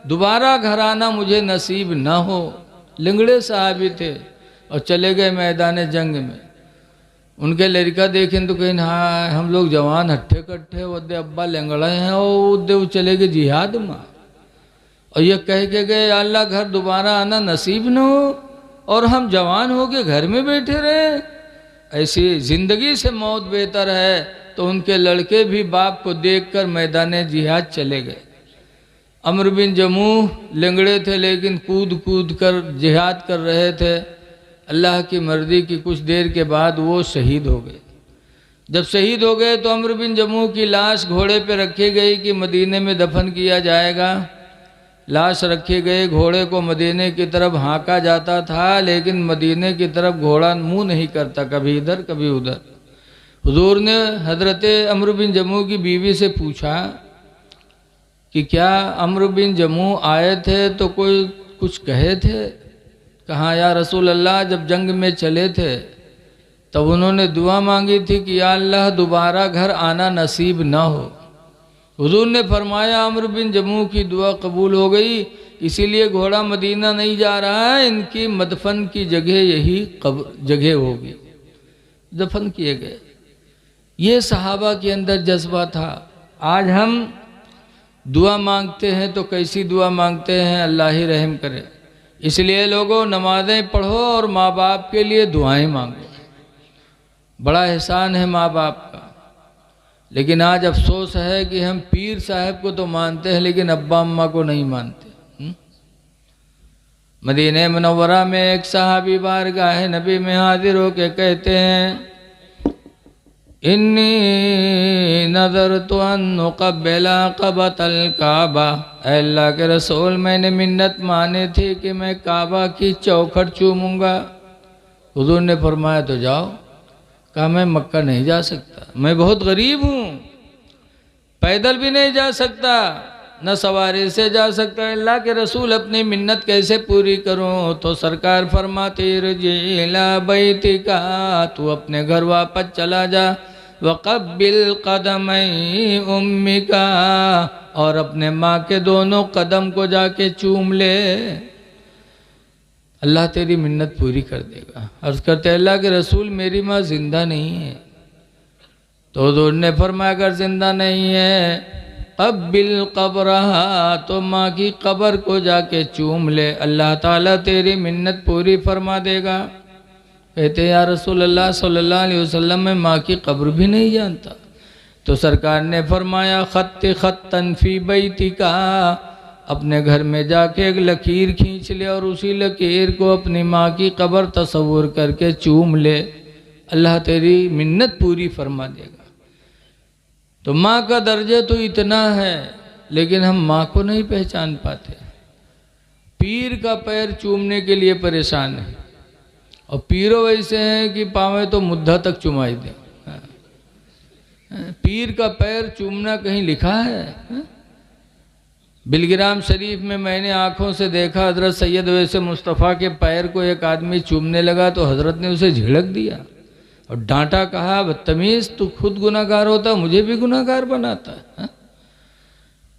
دوبارہ گھر آنا مجھے نصیب نہ ہو۔ لنگڑے صحابی تھے اور چلے گئے میدان جنگ میں۔ ان کے لڑکا دیکھیں تو کہیں ہاں ہم لوگ جوان ہٹھے کٹھے ودے ابا لنگڑے ہیں، وہ چلے گئے جہاد میں، اور یہ کہہ کے گئے یا اللہ گھر دوبارہ آنا نصیب نہ ہو، اور ہم جوان ہو کے گھر میں بیٹھے رہے۔ ایسی زندگی سے موت بہتر ہے۔ تو ان کے لڑکے بھی باپ کو دیکھ کر میدان جہاد چلے گئے۔ عمرو بن جموح لنگڑے تھے لیکن کود کود کر جہاد کر رہے تھے۔ اللہ کی مرضی کی کچھ دیر کے بعد وہ شہید ہو گئے۔ جب شہید ہو گئے تو عمرو بن جموح کی لاش گھوڑے پہ رکھی گئی کہ مدینے میں دفن کیا جائے گا۔ لاش رکھے گئے، گھوڑے کو مدینے کی طرف ہانکا جاتا تھا، لیکن مدینے کی طرف گھوڑا منہ نہیں کرتا، کبھی ادھر کبھی ادھر۔ حضور نے حضرت عمرو بن جموح کی بیوی سے پوچھا کہ کیا عمرو بن جموح آئے تھے تو کوئی کچھ کہے تھے؟ کہا یا رسول اللہ جب جنگ میں چلے تھے تب انہوں نے دعا مانگی تھی کہ یا اللہ دوبارہ گھر آنا نصیب نہ ہو۔ حضور نے فرمایا عمرو بن جموح کی دعا قبول ہو گئی، اسی لیے گھوڑا مدینہ نہیں جا رہا ہے، ان کی مدفن کی جگہ یہی جگہ ہوگی، دفن کیے گئے۔ یہ صحابہ کے اندر جذبہ تھا۔ آج ہم دعا مانگتے ہیں تو کیسی دعا مانگتے ہیں، اللہ ہی رحم کرے۔ اس لیے لوگوں نمازیں پڑھو اور ماں باپ کے لیے دعائیں مانگو، بڑا احسان ہے ماں باپ کا۔ لیکن آج افسوس ہے کہ ہم پیر صاحب کو تو مانتے ہیں لیکن ابا اماں کو نہیں مانتے۔ مدینہ منورہ میں ایک صحابی بارگاہ نبی میں حاضر ہو کے کہتے ہیں انی نذرت ان اقبل عقبۃ الکعبہ، اے اللہ کے رسول میں نے منت مانی تھی کہ میں کعبہ کی چوکھٹ چوموں گا۔ حضور نے فرمایا تو جاؤ۔ کہا میں مکہ نہیں جا سکتا، میں بہت غریب ہوں، پیدل بھی نہیں جا سکتا، نہ سواری سے جا سکتا۔ اللہ کے رسول اپنی منت کیسے پوری کروں؟ تو سرکار فرماتی رجع الی بیتک، تو اپنے گھر واپس چلا جا، وقبل قدمی امک، اور اپنے ماں کے دونوں قدم کو جا کے چوم لے، اللہ تیری منت پوری کر دے گا۔ عرض کرتے اللہ کے رسول میری ماں زندہ نہیں ہے۔ تو حضور نے فرمایا اگر زندہ نہیں ہے قبل قبرہا، تو ماں کی قبر کو جا کے چوم لے، اللہ تعالیٰ تیری منت پوری فرما دے گا۔ کہتے یا رسول اللہ صلی اللہ علیہ وسلم میں ماں کی قبر بھی نہیں جانتا۔ تو سرکار نے فرمایا خط خطن فی بیتک، اپنے گھر میں جا کے ایک لکیر کھینچ لے اور اسی لکیر کو اپنی ماں کی قبر تصور کر کے چوم لے، اللہ تیری منت پوری فرما دے گا۔ تو ماں کا درجہ تو اتنا ہے، لیکن ہم ماں کو نہیں پہچان پاتے۔ پیر کا پیر چومنے کے لیے پریشان ہے، اور پیروں ویسے ہیں کہ پاویں تو مدھا تک چمائی دیں۔ پیر کا پیر چومنا کہیں لکھا ہے؟ بلگرام شریف میں نے آنکھوں سے دیکھا، حضرت سید ویسے مصطفیٰ کے پیر کو ایک آدمی چومنے لگا تو حضرت نے اسے جھڑک دیا اور ڈانٹا، کہا بدتمیز، تو خود گناہگار ہوتا مجھے بھی گناہگار بناتا ہے۔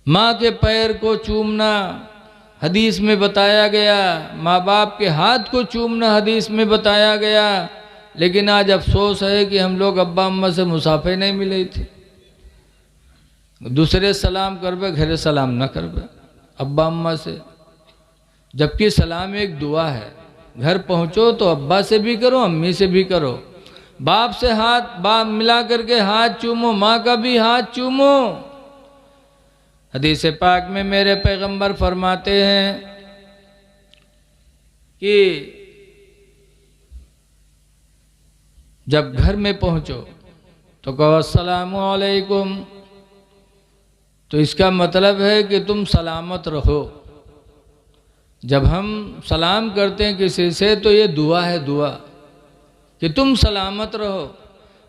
ماں کے پیر کو چومنا حدیث میں بتایا گیا، ماں باپ کے ہاتھ کو چومنا حدیث میں بتایا گیا، لیکن آج افسوس ہے کہ ہم لوگ ابا اماں سے مسافے نہیں ملے تھے۔ دوسرے سلام کربے گھرے سلام نہ کربے ابا اماں سے، جبکہ سلام ایک دعا ہے۔ گھر پہنچو تو ابا سے بھی کرو، امی سے بھی کرو، باپ سے ہاتھ باپ ملا کر کے ہاتھ چومو، ماں کا بھی ہاتھ چومو۔ حدیث پاک میں میرے پیغمبر فرماتے ہیں کہ جب گھر میں پہنچو تو کہو السلام علیکم، تو اس کا مطلب ہے کہ تم سلامت رہو۔ جب ہم سلام کرتے ہیں کسی سے تو یہ دعا ہے، دعا کہ تم سلامت رہو،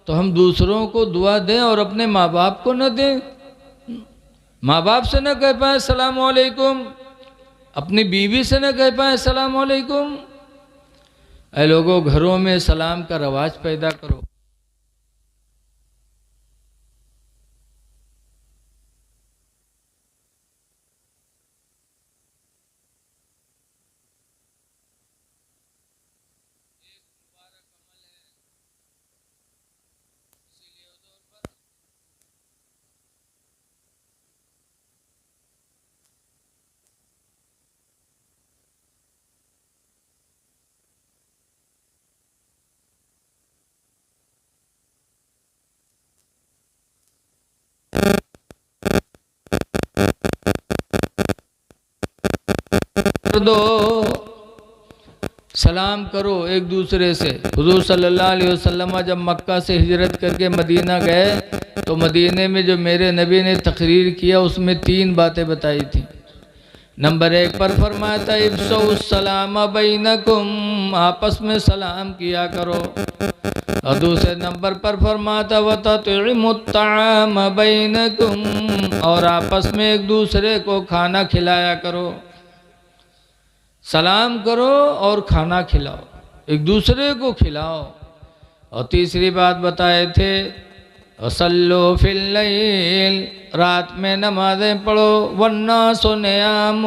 تو ہم دوسروں کو دعا دیں اور اپنے ماں باپ کو نہ دیں۔ ماں باپ سے نہ کہہ پائیں السلام علیکم، اپنی بیوی سے نہ کہہ پائیں السلام علیکم۔ اے لوگوں، گھروں میں سلام کا رواج پیدا کرو۔ دو سلام کرو ایک دوسرے سے۔ حضور صلی اللہ علیہ وسلم جب مکہ سے ہجرت کر کے مدینہ گئے تو مدینہ میں جو میرے نبی نے تقریر کیا اس میں 3 باتیں بتائی تھی۔ نمبر 1 پر فرمایا تھا افشوا السلام بینکم، آپس میں سلام کیا کرو، اور دوسرے نمبر پر فرمایا تھا وتطعموا الطعام بینکم، اور آپس میں ایک دوسرے کو کھانا کھلایا کرو۔ سلام کرو اور کھانا کھلاؤ، ایک دوسرے کو کھلاؤ۔ اور تیسری بات بتائے تھے وصلوا فی اللیل، رات میں نمازیں پڑھو، والناس نیام،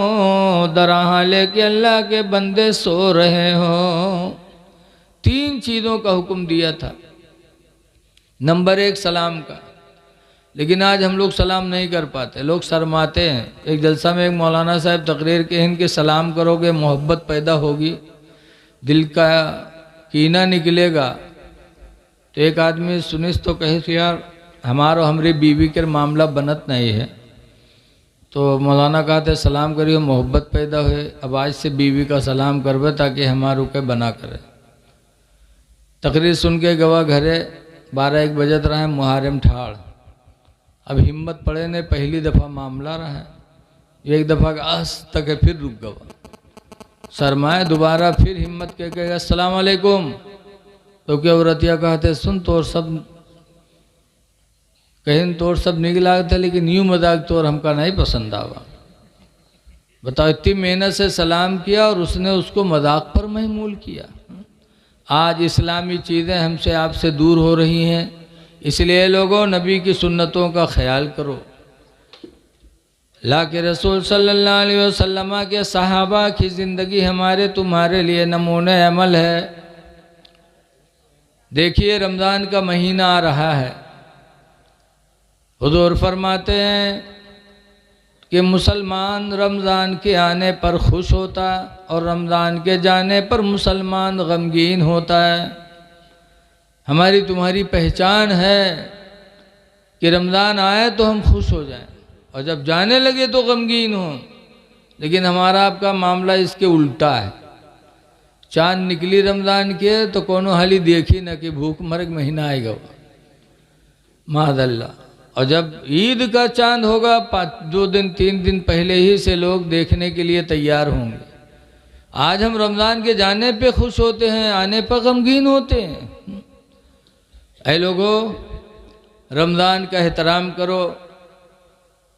درہاں لے کے اللہ کے بندے سو رہے ہوں۔ 3 چیزوں کا حکم دیا تھا۔ نمبر 1 سلام کا، لیکن آج ہم لوگ سلام نہیں کر پاتے، لوگ شرماتے ہیں۔ ایک جلسہ میں ایک مولانا صاحب تقریر کے ان کے سلام کرو گے محبت پیدا ہوگی، دل کا کینہ نکلے گا۔ تو ایک آدمی سنس تو کہے کہ یار ہماری بیوی کے معاملہ بنت نہیں ہے، تو مولانا کہتے سلام کریے محبت پیدا ہوئے، اب آج سے بیوی کا سلام کروے تاکہ ہمارو کے بنا کرے۔ تقریر سن کے گواہ گھرے 12-1 بجت رہے محرم ٹھاڑ، اب ہمت پڑے نے پہلی دفعہ معاملہ رہا ہے، ایک دفعہ آس تک پھر رک گوا، سرمائے دوبارہ پھر ہمت کے کہے السلام علیکم، تو کیا عورتیا کہتے سن تو اور سب کہیں طور سب نکلا تھا لیکن یوں مذاق طور ہم کا نہیں پسند آوا. بتاؤ اتنی محنت سے سلام کیا اور اس نے اس کو مذاق پر محمول کیا. آج اسلامی چیزیں ہم سے آپ سے دور ہو رہی ہیں، اس لیے لوگوں نبی کی سنتوں کا خیال کرو. اللہ کے رسول صلی اللہ علیہ وسلم کے صحابہ کی زندگی ہمارے تمہارے لیے نمونہ عمل ہے. دیکھیے رمضان کا مہینہ آ رہا ہے. حضور فرماتے ہیں کہ مسلمان رمضان کے آنے پر خوش ہوتا اور رمضان کے جانے پر مسلمان غمگین ہوتا ہے. ہماری تمہاری پہچان ہے کہ رمضان آئے تو ہم خوش ہو جائیں اور جب جانے لگے تو غمگین ہوں. لیکن ہمارا آپ کا معاملہ اس کے الٹا ہے. چاند نکلی رمضان کے تو کونوں حالی دیکھی نہ کہ بھوک مرگ مہینہ آئے گا معاذ اللہ. اور جب عید کا چاند ہوگا 2 دن 3 دن پہلے ہی سے لوگ دیکھنے کے لیے تیار ہوں گے. آج ہم رمضان کے جانے پہ خوش ہوتے ہیں، آنے پر غمگین ہوتے ہیں. اے لوگوں رمضان کا احترام کرو.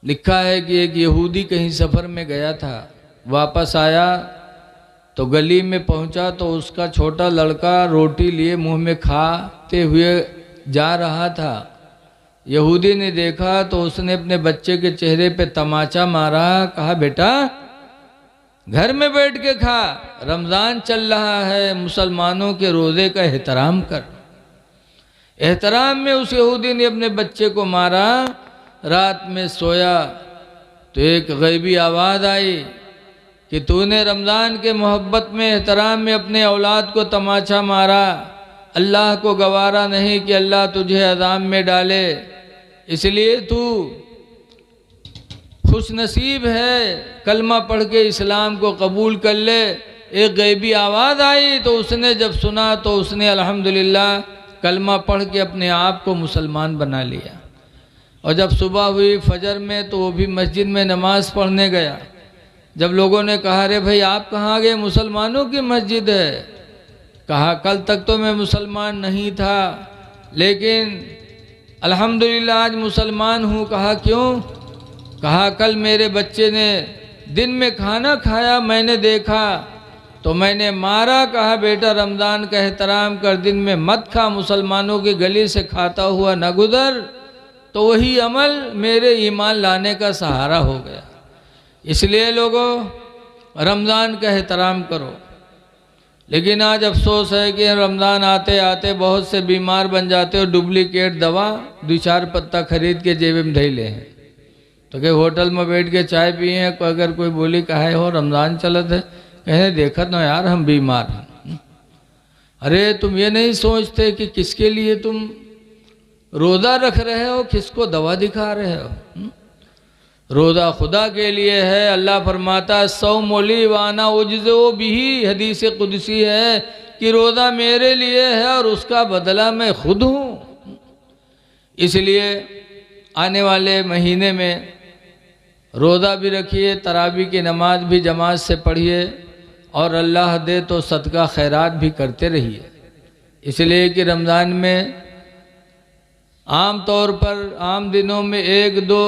لکھا ہے کہ ایک یہودی کہیں سفر میں گیا تھا، واپس آیا تو گلی میں پہنچا تو اس کا چھوٹا لڑکا روٹی لیے منہ میں کھاتے ہوئے جا رہا تھا. یہودی نے دیکھا تو اس نے اپنے بچے کے چہرے پہ تماچا مارا، کہا بیٹا گھر میں بیٹھ کے کھا، رمضان چل رہا ہے، مسلمانوں کے روزے کا احترام کر. احترام میں اس یہودی نے اپنے بچے کو مارا. رات میں سویا تو ایک غیبی آواز آئی کہ تو نے رمضان کے محبت میں احترام میں اپنے اولاد کو تماچا مارا. اللہ کو گوارا نہیں کہ اللہ تجھے عذاب میں ڈالے، اس لیے تو خوش نصیب ہے، کلمہ پڑھ کے اسلام کو قبول کر لے. ایک غیبی آواز آئی تو اس نے جب سنا تو اس نے الحمدللہ کلمہ پڑھ کے اپنے آپ کو مسلمان بنا لیا. اور جب صبح ہوئی فجر میں تو وہ بھی مسجد میں نماز پڑھنے گیا. جب لوگوں نے کہا رے بھائی آپ کہاں گئے؟ مسلمانوں کی مسجد ہے. کہا کل تک تو میں مسلمان نہیں تھا لیکن الحمدللہ آج مسلمان ہوں. کہا کیوں؟ کہا کل میرے بچے نے دن میں کھانا کھایا، میں نے دیکھا تو میں نے مارا. کہا بیٹا رمضان کا احترام کر، دن میں مت کھا، مسلمانوں کی گلی سے کھاتا ہوا نہ گزر. تو وہی عمل میرے ایمان لانے کا سہارا ہو گیا. اس لیے لوگوں رمضان کا احترام کرو. لیکن آج افسوس ہے کہ رمضان آتے آتے بہت سے بیمار بن جاتے اور ڈپلیکیٹ دوا 2-4 پتہ خرید کے جیب میں دھیلے ہیں. تو کہ ہوٹل میں بیٹھ کے چائے پیے ہیں، اگر کوئی بولی کہے ہو رمضان چلت ہے، کہنے دیکھت نہ یار ہم بیمار ہیں. ارے تم یہ نہیں سوچتے کہ کس کے لیے تم روزہ رکھ رہے ہو، کس کو دوا دکھا رہے ہو؟ روزہ خدا کے لیے ہے. اللہ فرماتا ہے الصوم لی وانا اجزی بہ، حدیث قدسی ہے کہ روزہ میرے لیے ہے اور اس کا بدلہ میں خود ہوں. اس لیے آنے والے مہینے میں روزہ بھی رکھیے، تراویح کی نماز بھی جماعت سے پڑھیے اور اللہ دے تو صدقہ خیرات بھی کرتے رہیے. اس لیے کہ رمضان میں عام طور پر عام دنوں میں 1-2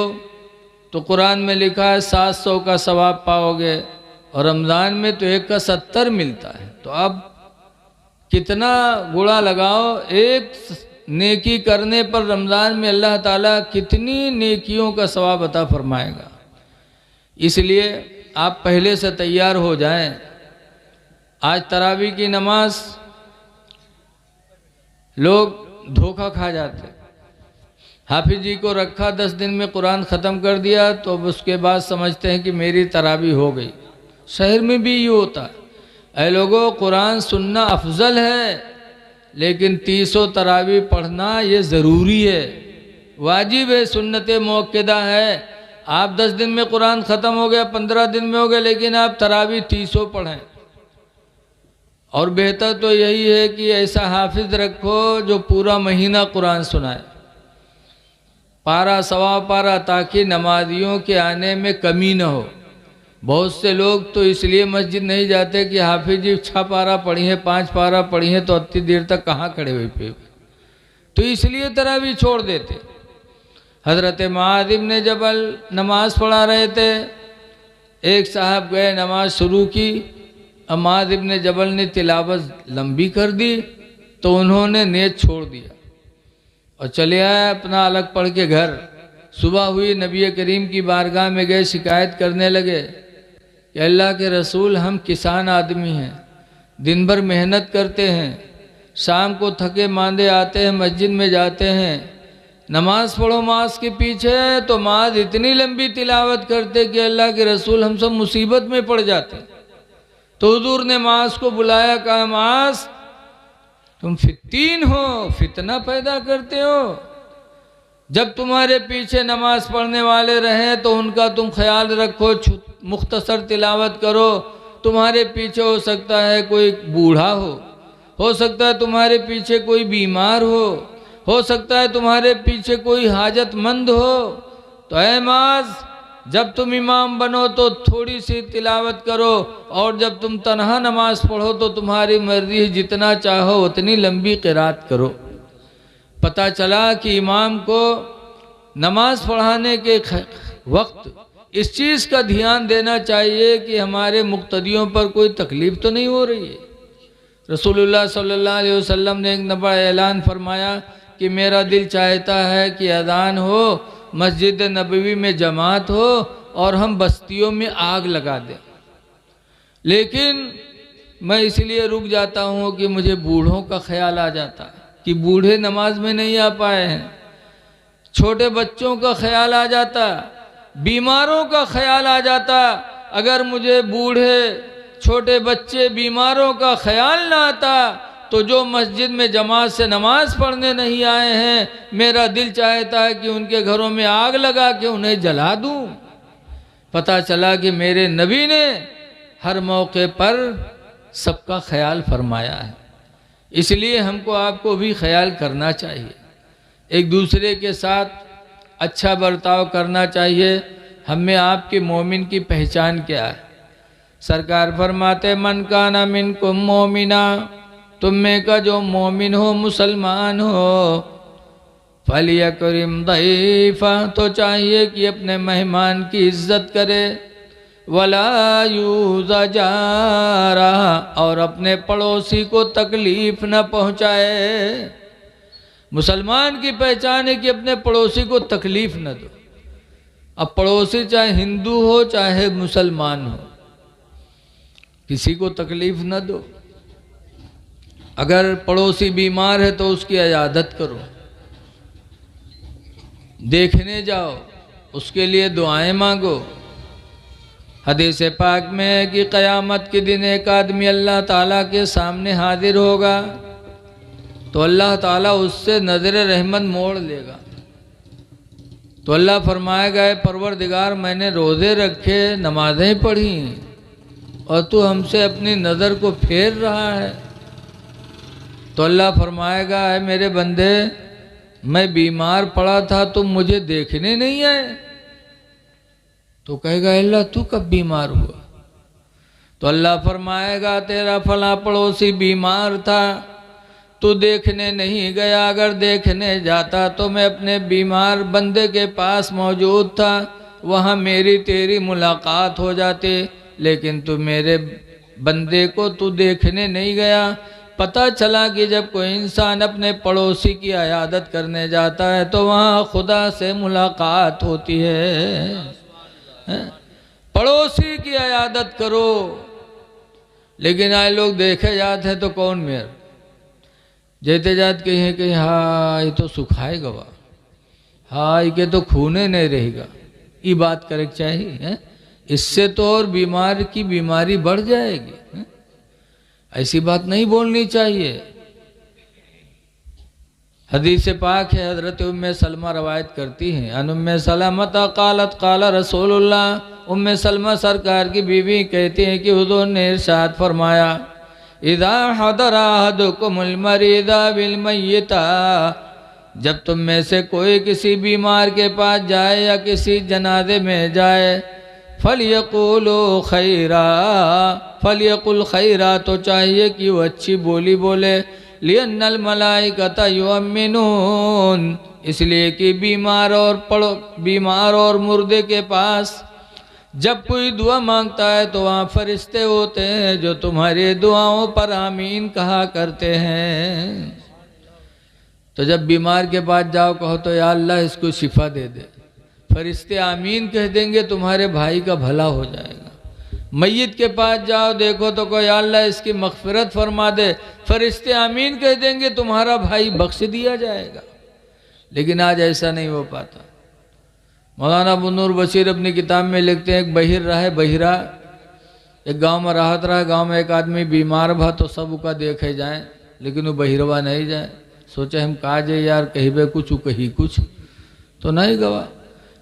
تو قرآن میں لکھا ہے 700 کا ثواب پاؤ گے اور رمضان میں تو 1 کا 70 ملتا ہے. تو اب کتنا گڑا لگاؤ، ایک نیکی کرنے پر رمضان میں اللہ تعالیٰ کتنی نیکیوں کا ثواب عطا فرمائے گا. اس لیے آپ پہلے سے تیار ہو جائیں. آج تراویح کی نماز لوگ دھوکہ کھا جاتے. حافظ جی کو رکھا 10 دن میں قرآن ختم کر دیا تو اس کے بعد سمجھتے ہیں کہ میری تراویح ہو گئی. شہر میں بھی یہ ہوتا ہے. اے لوگوں قرآن سننا افضل ہے لیکن 300 تراویح پڑھنا یہ ضروری ہے، واجب ہے، سنت موقدہ ہے. آپ 10 دن میں قرآن ختم ہو گیا، 15 دن میں ہو گیا، لیکن آپ تراویح 300 پڑھیں. اور بہتر تو یہی ہے کہ ایسا حافظ رکھو جو پورا مہینہ قرآن سنائے، پارا سوا پارا، تاکہ نمازیوں کے آنے میں کمی نہ ہو. بہت سے لوگ تو اس لیے مسجد نہیں جاتے کہ حافظ جی 6 پارا پڑھی ہیں 5 پارا پڑھی ہیں تو اتنی دیر تک کہاں کھڑے ہوئے پہ، تو اس لیے تراویح چھوڑ دیتے. حضرت معاذ ابن جبل نماز پڑھا رہے تھے، ایک صاحب گئے نماز شروع کی، معاذ ابن جبل نے تلاوت لمبی کر دی تو انہوں نے نیت چھوڑ دیا اور چلے آئے اپنا الگ پڑھ کے گھر۔ صبح ہوئی، نبی کریم کی بارگاہ میں گئے، شکایت کرنے لگے کہ اللہ کے رسول ہم کسان آدمی ہیں، دن بھر محنت کرتے ہیں، شام کو تھکے ماندے آتے ہیں، مسجد میں جاتے ہیں، نماز پڑھو معاذ کے پیچھے، تو معاذ اتنی لمبی تلاوت کرتے کہ اللہ کے رسول ہم سب مصیبت میں پڑ جاتے۔ تو حضور نے معاذ کو بلایا، کہا معاذ تم فتین ہو، فتنہ پیدا کرتے ہو، جب تمہارے پیچھے نماز پڑھنے والے رہیں تو ان کا تم خیال رکھو، مختصر تلاوت کرو، تمہارے پیچھے ہو سکتا ہے کوئی بوڑھا ہو سکتا ہے تمہارے پیچھے کوئی بیمار ہو سکتا ہے تمہارے پیچھے کوئی حاجت مند ہو، تو اے معاذ جب تم امام بنو تو تھوڑی سی تلاوت کرو، اور جب تم تنہا نماز پڑھو تو تمہاری مرضی جتنا چاہو اتنی لمبی قرات کرو۔ پتہ چلا کہ امام کو نماز پڑھانے کے وقت اس چیز کا دھیان دینا چاہیے کہ ہمارے مقتدیوں پر کوئی تکلیف تو نہیں ہو رہی ہے۔ رسول اللہ صلی اللہ علیہ وسلم نے ایک بڑا اعلان فرمایا کہ میرا دل چاہتا ہے کہ اذان ہو، مسجد نبوی میں جماعت ہو اور ہم بستیوں میں آگ لگا دیں، لیکن میں اس لیے رک جاتا ہوں کہ مجھے بوڑھوں کا خیال آ جاتا ہے کہ بوڑھے نماز میں نہیں آ پائے ہیں، چھوٹے بچوں کا خیال آ جاتا، بیماروں کا خیال آ جاتا۔ اگر مجھے بوڑھے چھوٹے بچے بیماروں کا خیال نہ آتا تو جو مسجد میں جماعت سے نماز پڑھنے نہیں آئے ہیں میرا دل چاہتا ہے کہ ان کے گھروں میں آگ لگا کے انہیں جلا دوں۔ پتہ چلا کہ میرے نبی نے ہر موقع پر سب کا خیال فرمایا ہے، اس لیے ہم کو آپ کو بھی خیال کرنا چاہیے، ایک دوسرے کے ساتھ اچھا برتاؤ کرنا چاہیے۔ ہم میں آپ کے مومن کی پہچان کیا ہے؟ سرکار فرماتے من کانا منکم مومنا، تم میں کا جو مومن ہو مسلمان ہو، فَلْيَكْرِمْ ضَيْفَهُ، تو چاہیے کہ اپنے مہمان کی عزت کرے، وَلَا يُؤْذِ جَارَهُ، اور اپنے پڑوسی کو تکلیف نہ پہنچائے۔ مسلمان کی پہچان ہے کہ اپنے پڑوسی کو تکلیف نہ دو۔ اب پڑوسی چاہے ہندو ہو چاہے مسلمان ہو، کسی کو تکلیف نہ دو۔ اگر پڑوسی بیمار ہے تو اس کی عیادت کرو، دیکھنے جاؤ، اس کے لیے دعائیں مانگو۔ حدیث پاک میں ہے کہ قیامت کے دن ایک آدمی اللہ تعالیٰ کے سامنے حاضر ہوگا تو اللہ تعالیٰ اس سے نظر رحمت موڑ لے گا، تو اللہ فرمائے گا اے پروردگار میں نے روزے رکھے، نمازیں پڑھی، اور تو ہم سے اپنی نظر کو پھیر رہا ہے۔ تو اللہ فرمائے گا اے میرے بندے میں بیمار پڑا تھا تم مجھے دیکھنے نہیں آئے؟ تو کہے گا اللہ تو کب بیمار ہوا؟ تو اللہ فرمائے گا تیرا فلاں پڑوسی بیمار تھا تو دیکھنے نہیں گیا، اگر دیکھنے جاتا تو میں اپنے بیمار بندے کے پاس موجود تھا، وہاں میری تیری ملاقات ہو جاتی، لیکن تو میرے بندے کو تو دیکھنے نہیں گیا۔ پتہ چلا کہ جب کوئی انسان اپنے پڑوسی کی عیادت کرنے جاتا ہے تو وہاں خدا سے ملاقات ہوتی ہے۔ پڑوسی کی عیادت کرو، لیکن آئے لوگ دیکھے جاتے ہیں تو کون میر جیتے جات کہیں کہ ہاں یہ تو سکھائے گا، ہاں یہ کہ تو کھونے نہیں رہے گا، یہ بات کرے چاہیے، اس سے تو اور بیمار کی بیماری بڑھ جائے گی، ایسی بات نہیں بولنی چاہیے۔ حدیث پاک ہے، حضرت ام سلمہ روایت کرتی ہیں، ان ام سلمہ قالت قال رسول اللہ، ام سلمہ سرکار کی بیوی کہتی ہیں کہ حضور نے ارشاد فرمایا اذا حضر احدکم المریض بالمیت، جب تم میں سے کوئی کسی بیمار کے پاس جائے یا کسی جنازے میں جائے، فَلْيَقُولُوا خَيْرًا، فَلْيَقُلْ خَيْرًا، تو چاہیے کہ وہ اچھی بولی بولے، لِأَنَّ الْمَلَائِكَةَ يُؤْمِنُونَ، اس لیے کہ بیمار اور مردے کے پاس جب کوئی دعا مانگتا ہے تو وہاں فرشتے ہوتے ہیں جو تمہاری دعاؤں پر آمین کہا کرتے ہیں۔ تو جب بیمار کے پاس جاؤ کہو تو یا اللہ اس کو شفا دے دے، فرشتے آمین کہہ دیں گے، تمہارے بھائی کا بھلا ہو جائے گا۔ میت کے پاس جاؤ دیکھو تو کہو یا اللہ اس کی مغفرت فرما دے، فرشتے آمین کہہ دیں گے، تمہارا بھائی بخش دیا جائے گا۔ لیکن آج ایسا نہیں ہو پاتا۔ مولانا ابو نور بشیر اپنی کتاب میں لکھتے ہیں، ایک بہر رہا بہرا ایک گاؤں میں راحت رہا، گاؤں میں ایک آدمی بیمار بھا تو سب کا دیکھے جائیں، لیکن وہ بہروا نہیں جائے۔ سوچے ہم کہا جائے یار کہیں بے کچھ کہیں کچھ تو نہیں گوا،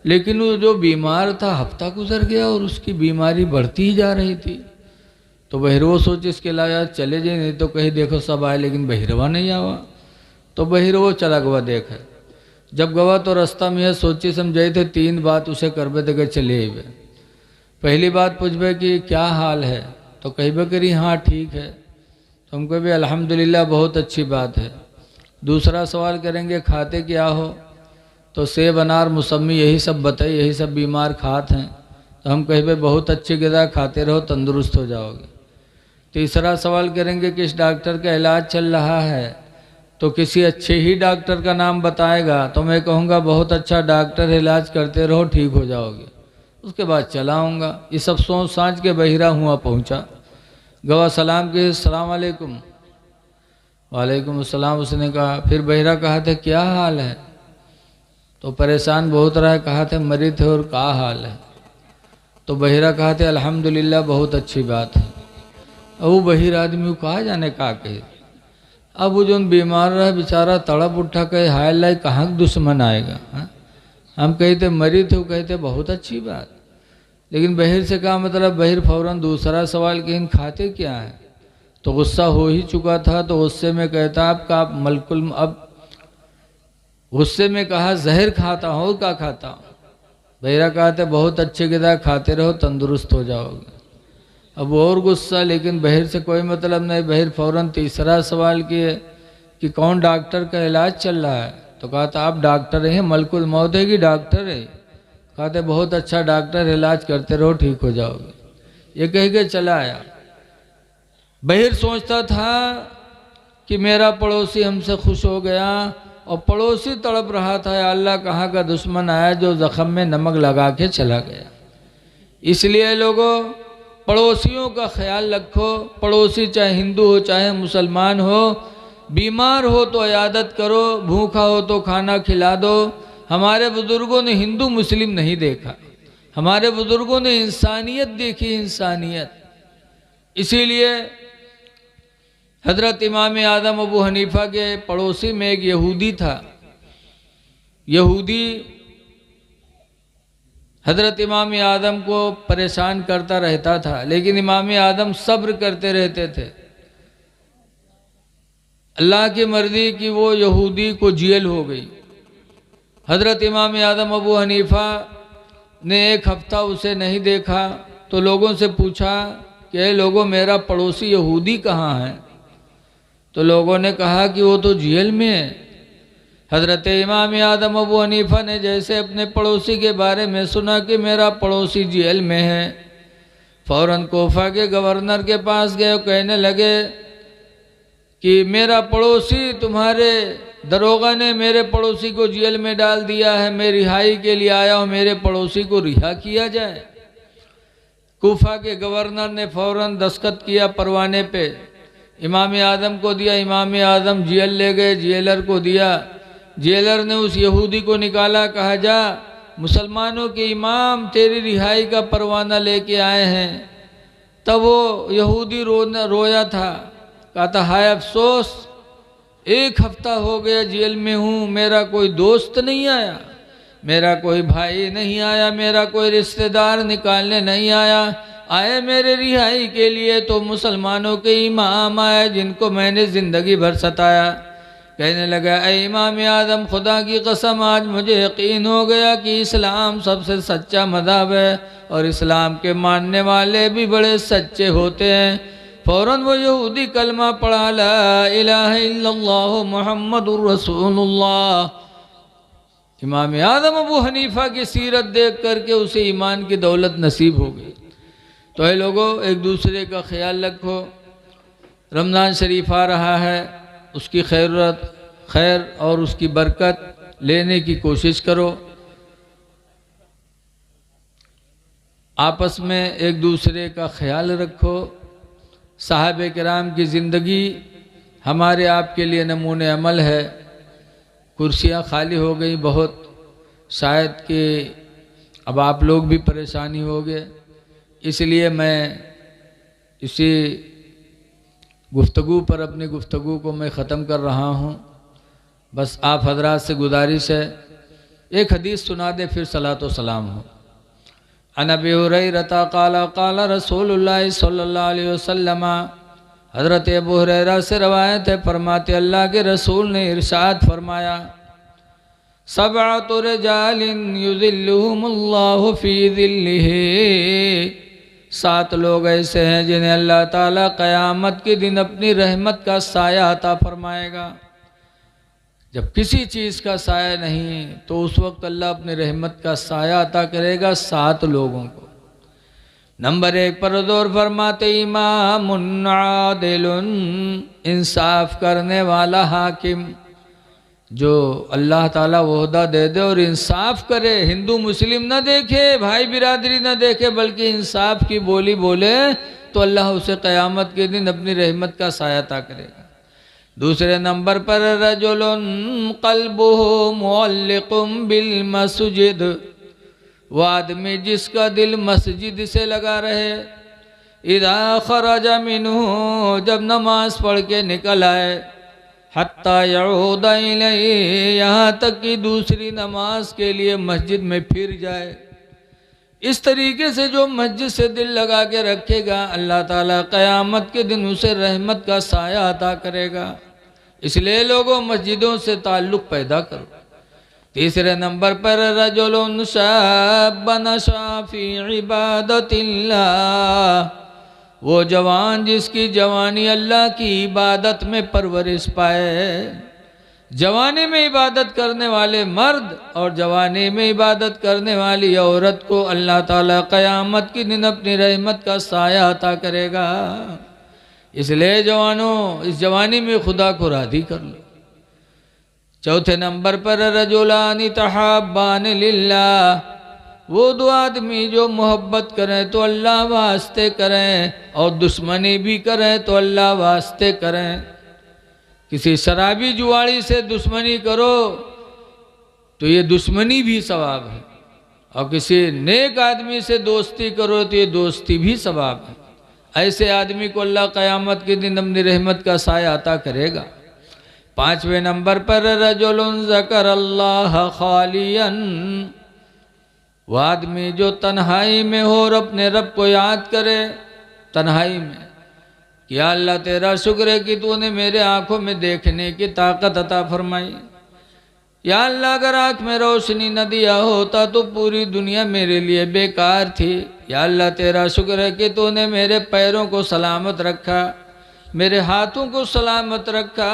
لیکن وہ جو بیمار تھا ہفتہ گزر گیا اور اس کی بیماری بڑھتی ہی جا رہی تھی۔ تو بہروا سوچے اس کے علاوہ چلے جائیں، نہیں تو کہیں دیکھو سب آئے لیکن بہروا نہیں آوا۔ تو بہروا چلا گوا دیکھا، جب گوا تو رستہ میں سوچی سمجھائی تھے، 3 بات اسے کر بے تھے کہ چلے ہی بے۔ پہلی بات پوچھ بے کہ کیا حال ہے، تو کہیں بے کری ہاں ٹھیک ہے، تو ہم کو بھی الحمدللہ بہت اچھی بات ہے۔ دوسرا سوال کریں گے کھاتے کیا ہو، تو سیب انار موسمی یہی سب بتائی، یہی سب بیمار کھاتے ہیں، تو ہم کہیں بے بہت اچھی غذا کھاتے رہو تندرست ہو جاؤ گے۔ تیسرا سوال کریں گے کس ڈاکٹر کا علاج چل رہا ہے، تو کسی اچھے ہی ڈاکٹر کا نام بتائے گا تو میں کہوں گا بہت اچھا ڈاکٹر، علاج کرتے رہو ٹھیک ہو جاؤ گے، اس کے بعد چلا آؤں گا۔ یہ سب سوچ سانچ کے بہرا ہوا پہنچا، گوا سلام کے السلام علیکم، وعلیکم السلام، اس نے کہا، پھر بہرا کہا تھا کیا حال ہے، تو پریشان بہت رہا، کہا تھے مری تھے اور کیا حال ہے، تو بہرا کہا تھے الحمدللہ بہت اچھی بات ہے۔ اب وہ بہیر آدمی کو کہا جانے کا کہے، اب وہ جو بیمار رہا بیچارہ تڑپ اٹھا کہ ہائے اللہ کہاں دشمن آئے گا، ہم کہتے مری تھے، وہ کہتے بہت اچھی بات، لیکن بہر سے کہا مطلب بہر فوراً دوسرا سوال کہ ان کھاتے کیا ہیں، تو غصہ ہو ہی چکا تھا، تو غصے میں کہتا آپ کا اب غصے میں کہا زہر کھاتا ہوں، کیا کھاتا ہوں، بہرا کہتے بہت اچھے غذا کھاتے رہو تندرست ہو جاؤ گے۔ اب اور غصہ، لیکن بہر سے کوئی مطلب نہیں، بہر فوراً تیسرا سوال کیے کہ کون ڈاکٹر کا علاج چل رہا ہے، تو کہا تھا آپ ڈاکٹر ہیں، ملک الموت ہے کہ ڈاکٹر ہے، کہتے بہت اچھا ڈاکٹر، علاج کرتے رہو ٹھیک ہو جاؤ گے۔ یہ کہہ کے چلا آیا۔ بہر سوچتا تھا کہ میرا پڑوسی ہم سے خوش ہو گیا، اور پڑوسی تڑپ رہا تھا یا اللہ کہاں کا دشمن آیا جو زخم میں نمک لگا کے چلا گیا۔ اس لیے لوگوں پڑوسیوں کا خیال رکھو، پڑوسی چاہے ہندو ہو چاہے مسلمان ہو، بیمار ہو تو عیادت کرو، بھوکا ہو تو کھانا کھلا دو۔ ہمارے بزرگوں نے ہندو مسلم نہیں دیکھا، ہمارے بزرگوں نے انسانیت دیکھی، انسانیت۔ اسی لیے حضرت امام اعظم ابو حنیفہ کے پڑوسی میں ایک یہودی تھا، یہودی حضرت امام اعظم کو پریشان کرتا رہتا تھا، لیکن امام اعظم صبر کرتے رہتے تھے۔ اللہ کی مرضی کہ وہ یہودی کو جیل ہو گئی۔ حضرت امام اعظم ابو حنیفہ نے ایک ہفتہ اسے نہیں دیکھا، تو لوگوں سے پوچھا کہ اے لوگوں میرا پڑوسی یہودی کہاں ہے، تو لوگوں نے کہا کہ وہ تو جیل میں ہے۔ حضرت امام اعظم ابو حنیفہ نے جیسے اپنے پڑوسی کے بارے میں سنا کہ میرا پڑوسی جیل میں ہے، فوراً کوفہ کے گورنر کے پاس گئے اور کہنے لگے کہ میرا پڑوسی، تمہارے دروغہ نے میرے پڑوسی کو جیل میں ڈال دیا ہے، میں رہائی کے لیے آیا ہوں، میرے پڑوسی کو رہا کیا جائے۔ کوفہ کے گورنر نے فوراً دستخط کیا پروانے پہ، امام اعظم کو دیا، امام اعظم جیل لے گئے، جیلر کو دیا، جیلر نے اس یہودی کو نکالا، کہا جا مسلمانوں کے امام تیری رہائی کا پروانہ لے کے آئے ہیں۔ تب وہ یہودی رویا تھا، کہا تھا ہائے افسوس، 1 ہفتہ ہو گیا جیل میں ہوں، میرا کوئی دوست نہیں آیا، میرا کوئی بھائی نہیں آیا، میرا کوئی رشتہ دار نکالنے نہیں آیا، آئے میرے رہائی کے لیے تو مسلمانوں کے امام آئے جن کو میں نے زندگی بھر ستایا۔ کہنے لگا اے امام اعظم خدا کی قسم آج مجھے یقین ہو گیا کہ اسلام سب سے سچا مذہب ہے، اور اسلام کے ماننے والے بھی بڑے سچے ہوتے ہیں۔ فوراً وہ یہودی کلمہ پڑھا لا الہ الا اللہ محمد الرسول اللہ۔ امام اعظم ابو حنیفہ کی سیرت دیکھ کر کے اسے ایمان کی دولت نصیب ہو گئی۔ تو اے لوگوں، ایک دوسرے کا خیال رکھو۔ رمضان شریف آ رہا ہے، اس کی خیر اور اس کی برکت لینے کی کوشش کرو۔ آپس میں ایک دوسرے کا خیال رکھو۔ صحابہ کرام کی زندگی ہمارے آپ کے لیے نمونِ عمل ہے۔ کرسیاں خالی ہو گئی بہت، شاید کہ اب آپ لوگ بھی پریشانی ہوگے، اس لیے میں اسی گفتگو پر اپنی گفتگو کو میں ختم کر رہا ہوں۔ بس آپ حضرات سے گزارش ہے، ایک حدیث سنا دے پھر صلاۃ و سلام ہو۔ عن ابی ہریرہ قال قال رسول اللہ صلی اللہ علیہ وسلم، حضرت ابو ہریرہ سے روایت ہے، فرماتے اللہ کے رسول نے ارشاد فرمایا، سبعۃ رجال یظلہم اللہ فی ظلہ، 7 لوگ ایسے ہیں جنہیں اللہ تعالیٰ قیامت کے دن اپنی رحمت کا سایہ عطا فرمائے گا۔ جب کسی چیز کا سایہ نہیں تو اس وقت اللہ اپنی رحمت کا سایہ عطا کرے گا 7 لوگوں کو۔ نمبر 1 پر حضور فرماتے امام عادل، انصاف کرنے والا حاکم، جو اللہ تعالیٰ عہدہ دے دے اور انصاف کرے، ہندو مسلم نہ دیکھے، بھائی برادری نہ دیکھے، بلکہ انصاف کی بولی بولے تو اللہ اسے قیامت کے دن اپنی رحمت کا سایہ عطا کرے گا۔ دوسرے نمبر پر رجل قلبہ معلق بالمسجد، وہ آدمی جس کا دل مسجد سے لگا رہے، اذا خرج منہ، جب نماز پڑھ کے نکل آئے، حتی یعود الیہ، یہاں تک کہ دوسری نماز کے لیے مسجد میں پھر جائے۔ اس طریقے سے جو مسجد سے دل لگا کے رکھے گا، اللہ تعالیٰ قیامت کے دن اسے رحمت کا سایہ عطا کرے گا۔ اس لیے لوگوں، مسجدوں سے تعلق پیدا کرو۔ تیسرے نمبر پر رجل شاب نشأ فی عبادت اللہ، وہ جوان جس کی جوانی اللہ کی عبادت میں پرورش پائے۔ جوانی میں عبادت کرنے والے مرد اور جوانی میں عبادت کرنے والی عورت کو اللہ تعالیٰ قیامت کے دن اپنی رحمت کا سایہ عطا کرے گا۔ اس لیے جوانوں، اس جوانی میں خدا کو راضی کر لو۔ چوتھے نمبر پر رجلان تحابان للہ، وہ 2 آدمی جو محبت کریں تو اللہ واسطے کریں اور دشمنی بھی کریں تو اللہ واسطے کریں۔ کسی شرابی جواڑی سے دشمنی کرو تو یہ دشمنی بھی ثواب ہے، اور کسی نیک آدمی سے دوستی کرو تو یہ دوستی بھی ثواب ہے۔ ایسے آدمی کو اللہ قیامت کے دن اپنی رحمت کا سایہ عطا کرے گا۔ 5ویں نمبر پر رجل ذکر اللہ خالیا، وہ آدمی جو تنہائی میں ہو اور اپنے رب کو یاد کرے تنہائی میں، کہ یا اللہ تیرا شکر ہے کہ تو نے میرے آنکھوں میں دیکھنے کی طاقت عطا فرمائی۔ یا اللہ اگر آنکھ میں روشنی نہ دیا ہوتا تو پوری دنیا میرے لیے بیکار تھی۔ یا اللہ تیرا شکر ہے کہ تو نے میرے پیروں کو سلامت رکھا، میرے ہاتھوں کو سلامت رکھا۔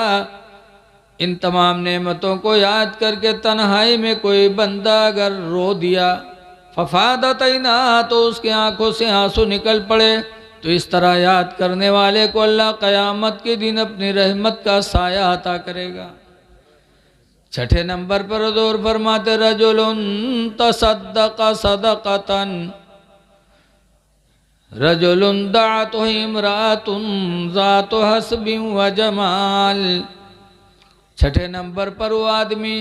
ان تمام نعمتوں کو یاد کر کے تنہائی میں کوئی بندہ اگر رو دیا، ففادت عیناہ، تو اس کے آنکھوں سے آنسو نکل پڑے، تو اس طرح یاد کرنے والے کو اللہ قیامت کے دن اپنی رحمت کا سایہ عطا کرے گا۔ 6 نمبر پر حضور فرماتے رجل تصدق صدقتا، رجل دعته امرأة ذات حسب وجمال۔ 6 نمبر پر وہ آدمی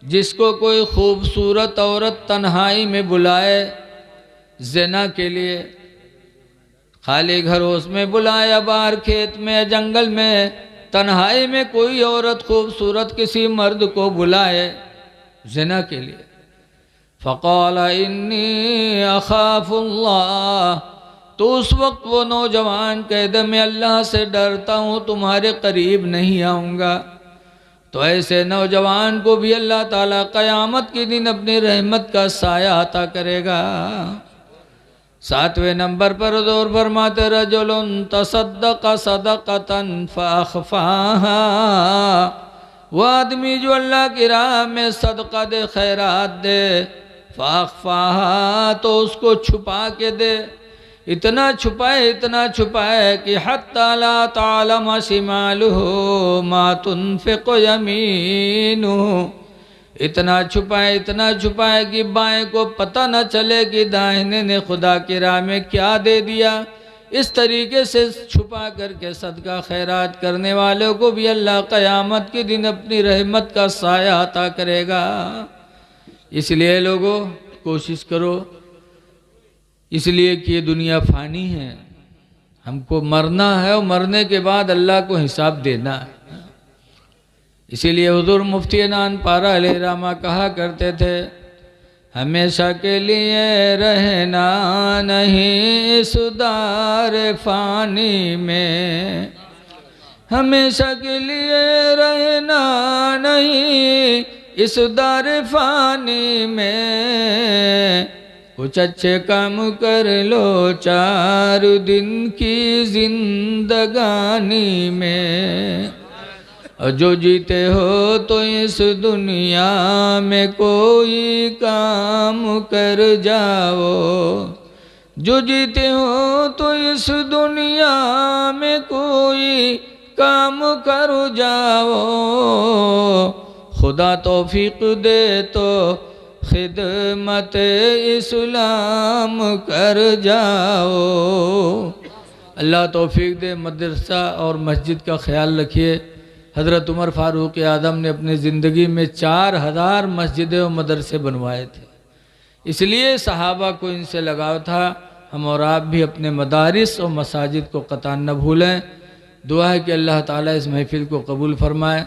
جس کو کوئی خوبصورت عورت تنہائی میں بلائے زنا کے لیے، خالی گھروس میں بلایا، باہر کھیت میں جنگل میں تنہائی میں کوئی عورت خوبصورت کسی مرد کو بلائے زنا کے لیے، فقال انی اخاف اللہ، تو اس وقت وہ نوجوان کہہ دے میں اللہ سے ڈرتا ہوں، تمہارے قریب نہیں آؤں گا۔ تو ایسے نوجوان کو بھی اللہ تعالیٰ قیامت کے دن اپنی رحمت کا سایہ عطا کرے گا۔ 7ویں نمبر پر حضور فرماتے رجل تصدق صدقتا فاخفاہا، وہ آدمی جو اللہ کی راہ میں صدقہ دے، خیرات دے، فاخفاہا تو اس کو چھپا کے دے، اتنا چھپائے کہ حتی لا تعلم شمالہ ما تنفق یمینہ، اتنا چھپائے کہ بائیں کو پتہ نہ چلے کہ داہنے نے خدا کی راہ میں کیا دے دیا۔ اس طریقے سے چھپا کر کے صدقہ خیرات کرنے والوں کو بھی اللہ قیامت کے دن اپنی رحمت کا سایہ عطا کرے گا۔ اس لیے لوگوں کوشش کرو، اس لیے کہ یہ دنیا فانی ہے، ہم کو مرنا ہے اور مرنے کے بعد اللہ کو حساب دینا ہے۔ اسی لیے حضور مفتی نان پارہ علیہ رحمہ کہا کرتے تھے، ہمیشہ کے لیے رہنا نہیں اس دار فانی میں، ہمیشہ کے لیے رہنا نہیں اس دار فانی میں، کچھ اچھے کام کر لو 4 دن کی زندگانی میں، اور جو جیتے ہو تو اس دنیا میں کوئی کام کر جاؤ، جو جیتے ہو تو اس دنیا میں کوئی کام کر جاؤ، خدا توفیق دے تو خدمت اسلام کر جاؤ۔ اللہ توفیق دے۔ مدرسہ اور مسجد کا خیال رکھیے۔ حضرت عمر فاروق اعظم نے اپنی زندگی میں 4000 مسجدیں و مدرسے بنوائے تھے، اس لیے صحابہ کو ان سے لگاؤ تھا۔ ہم اور آپ بھی اپنے مدارس اور مساجد کو قطعاً نہ بھولیں۔ دعا ہے کہ اللہ تعالیٰ اس محفل کو قبول فرمائے،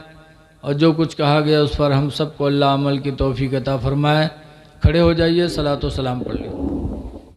اور جو کچھ کہا گیا اس پر ہم سب کو اللہ عمل کی توفیق عطا فرمائے۔ کھڑے ہو جائیے، صلاۃ و سلام پڑھ لیں۔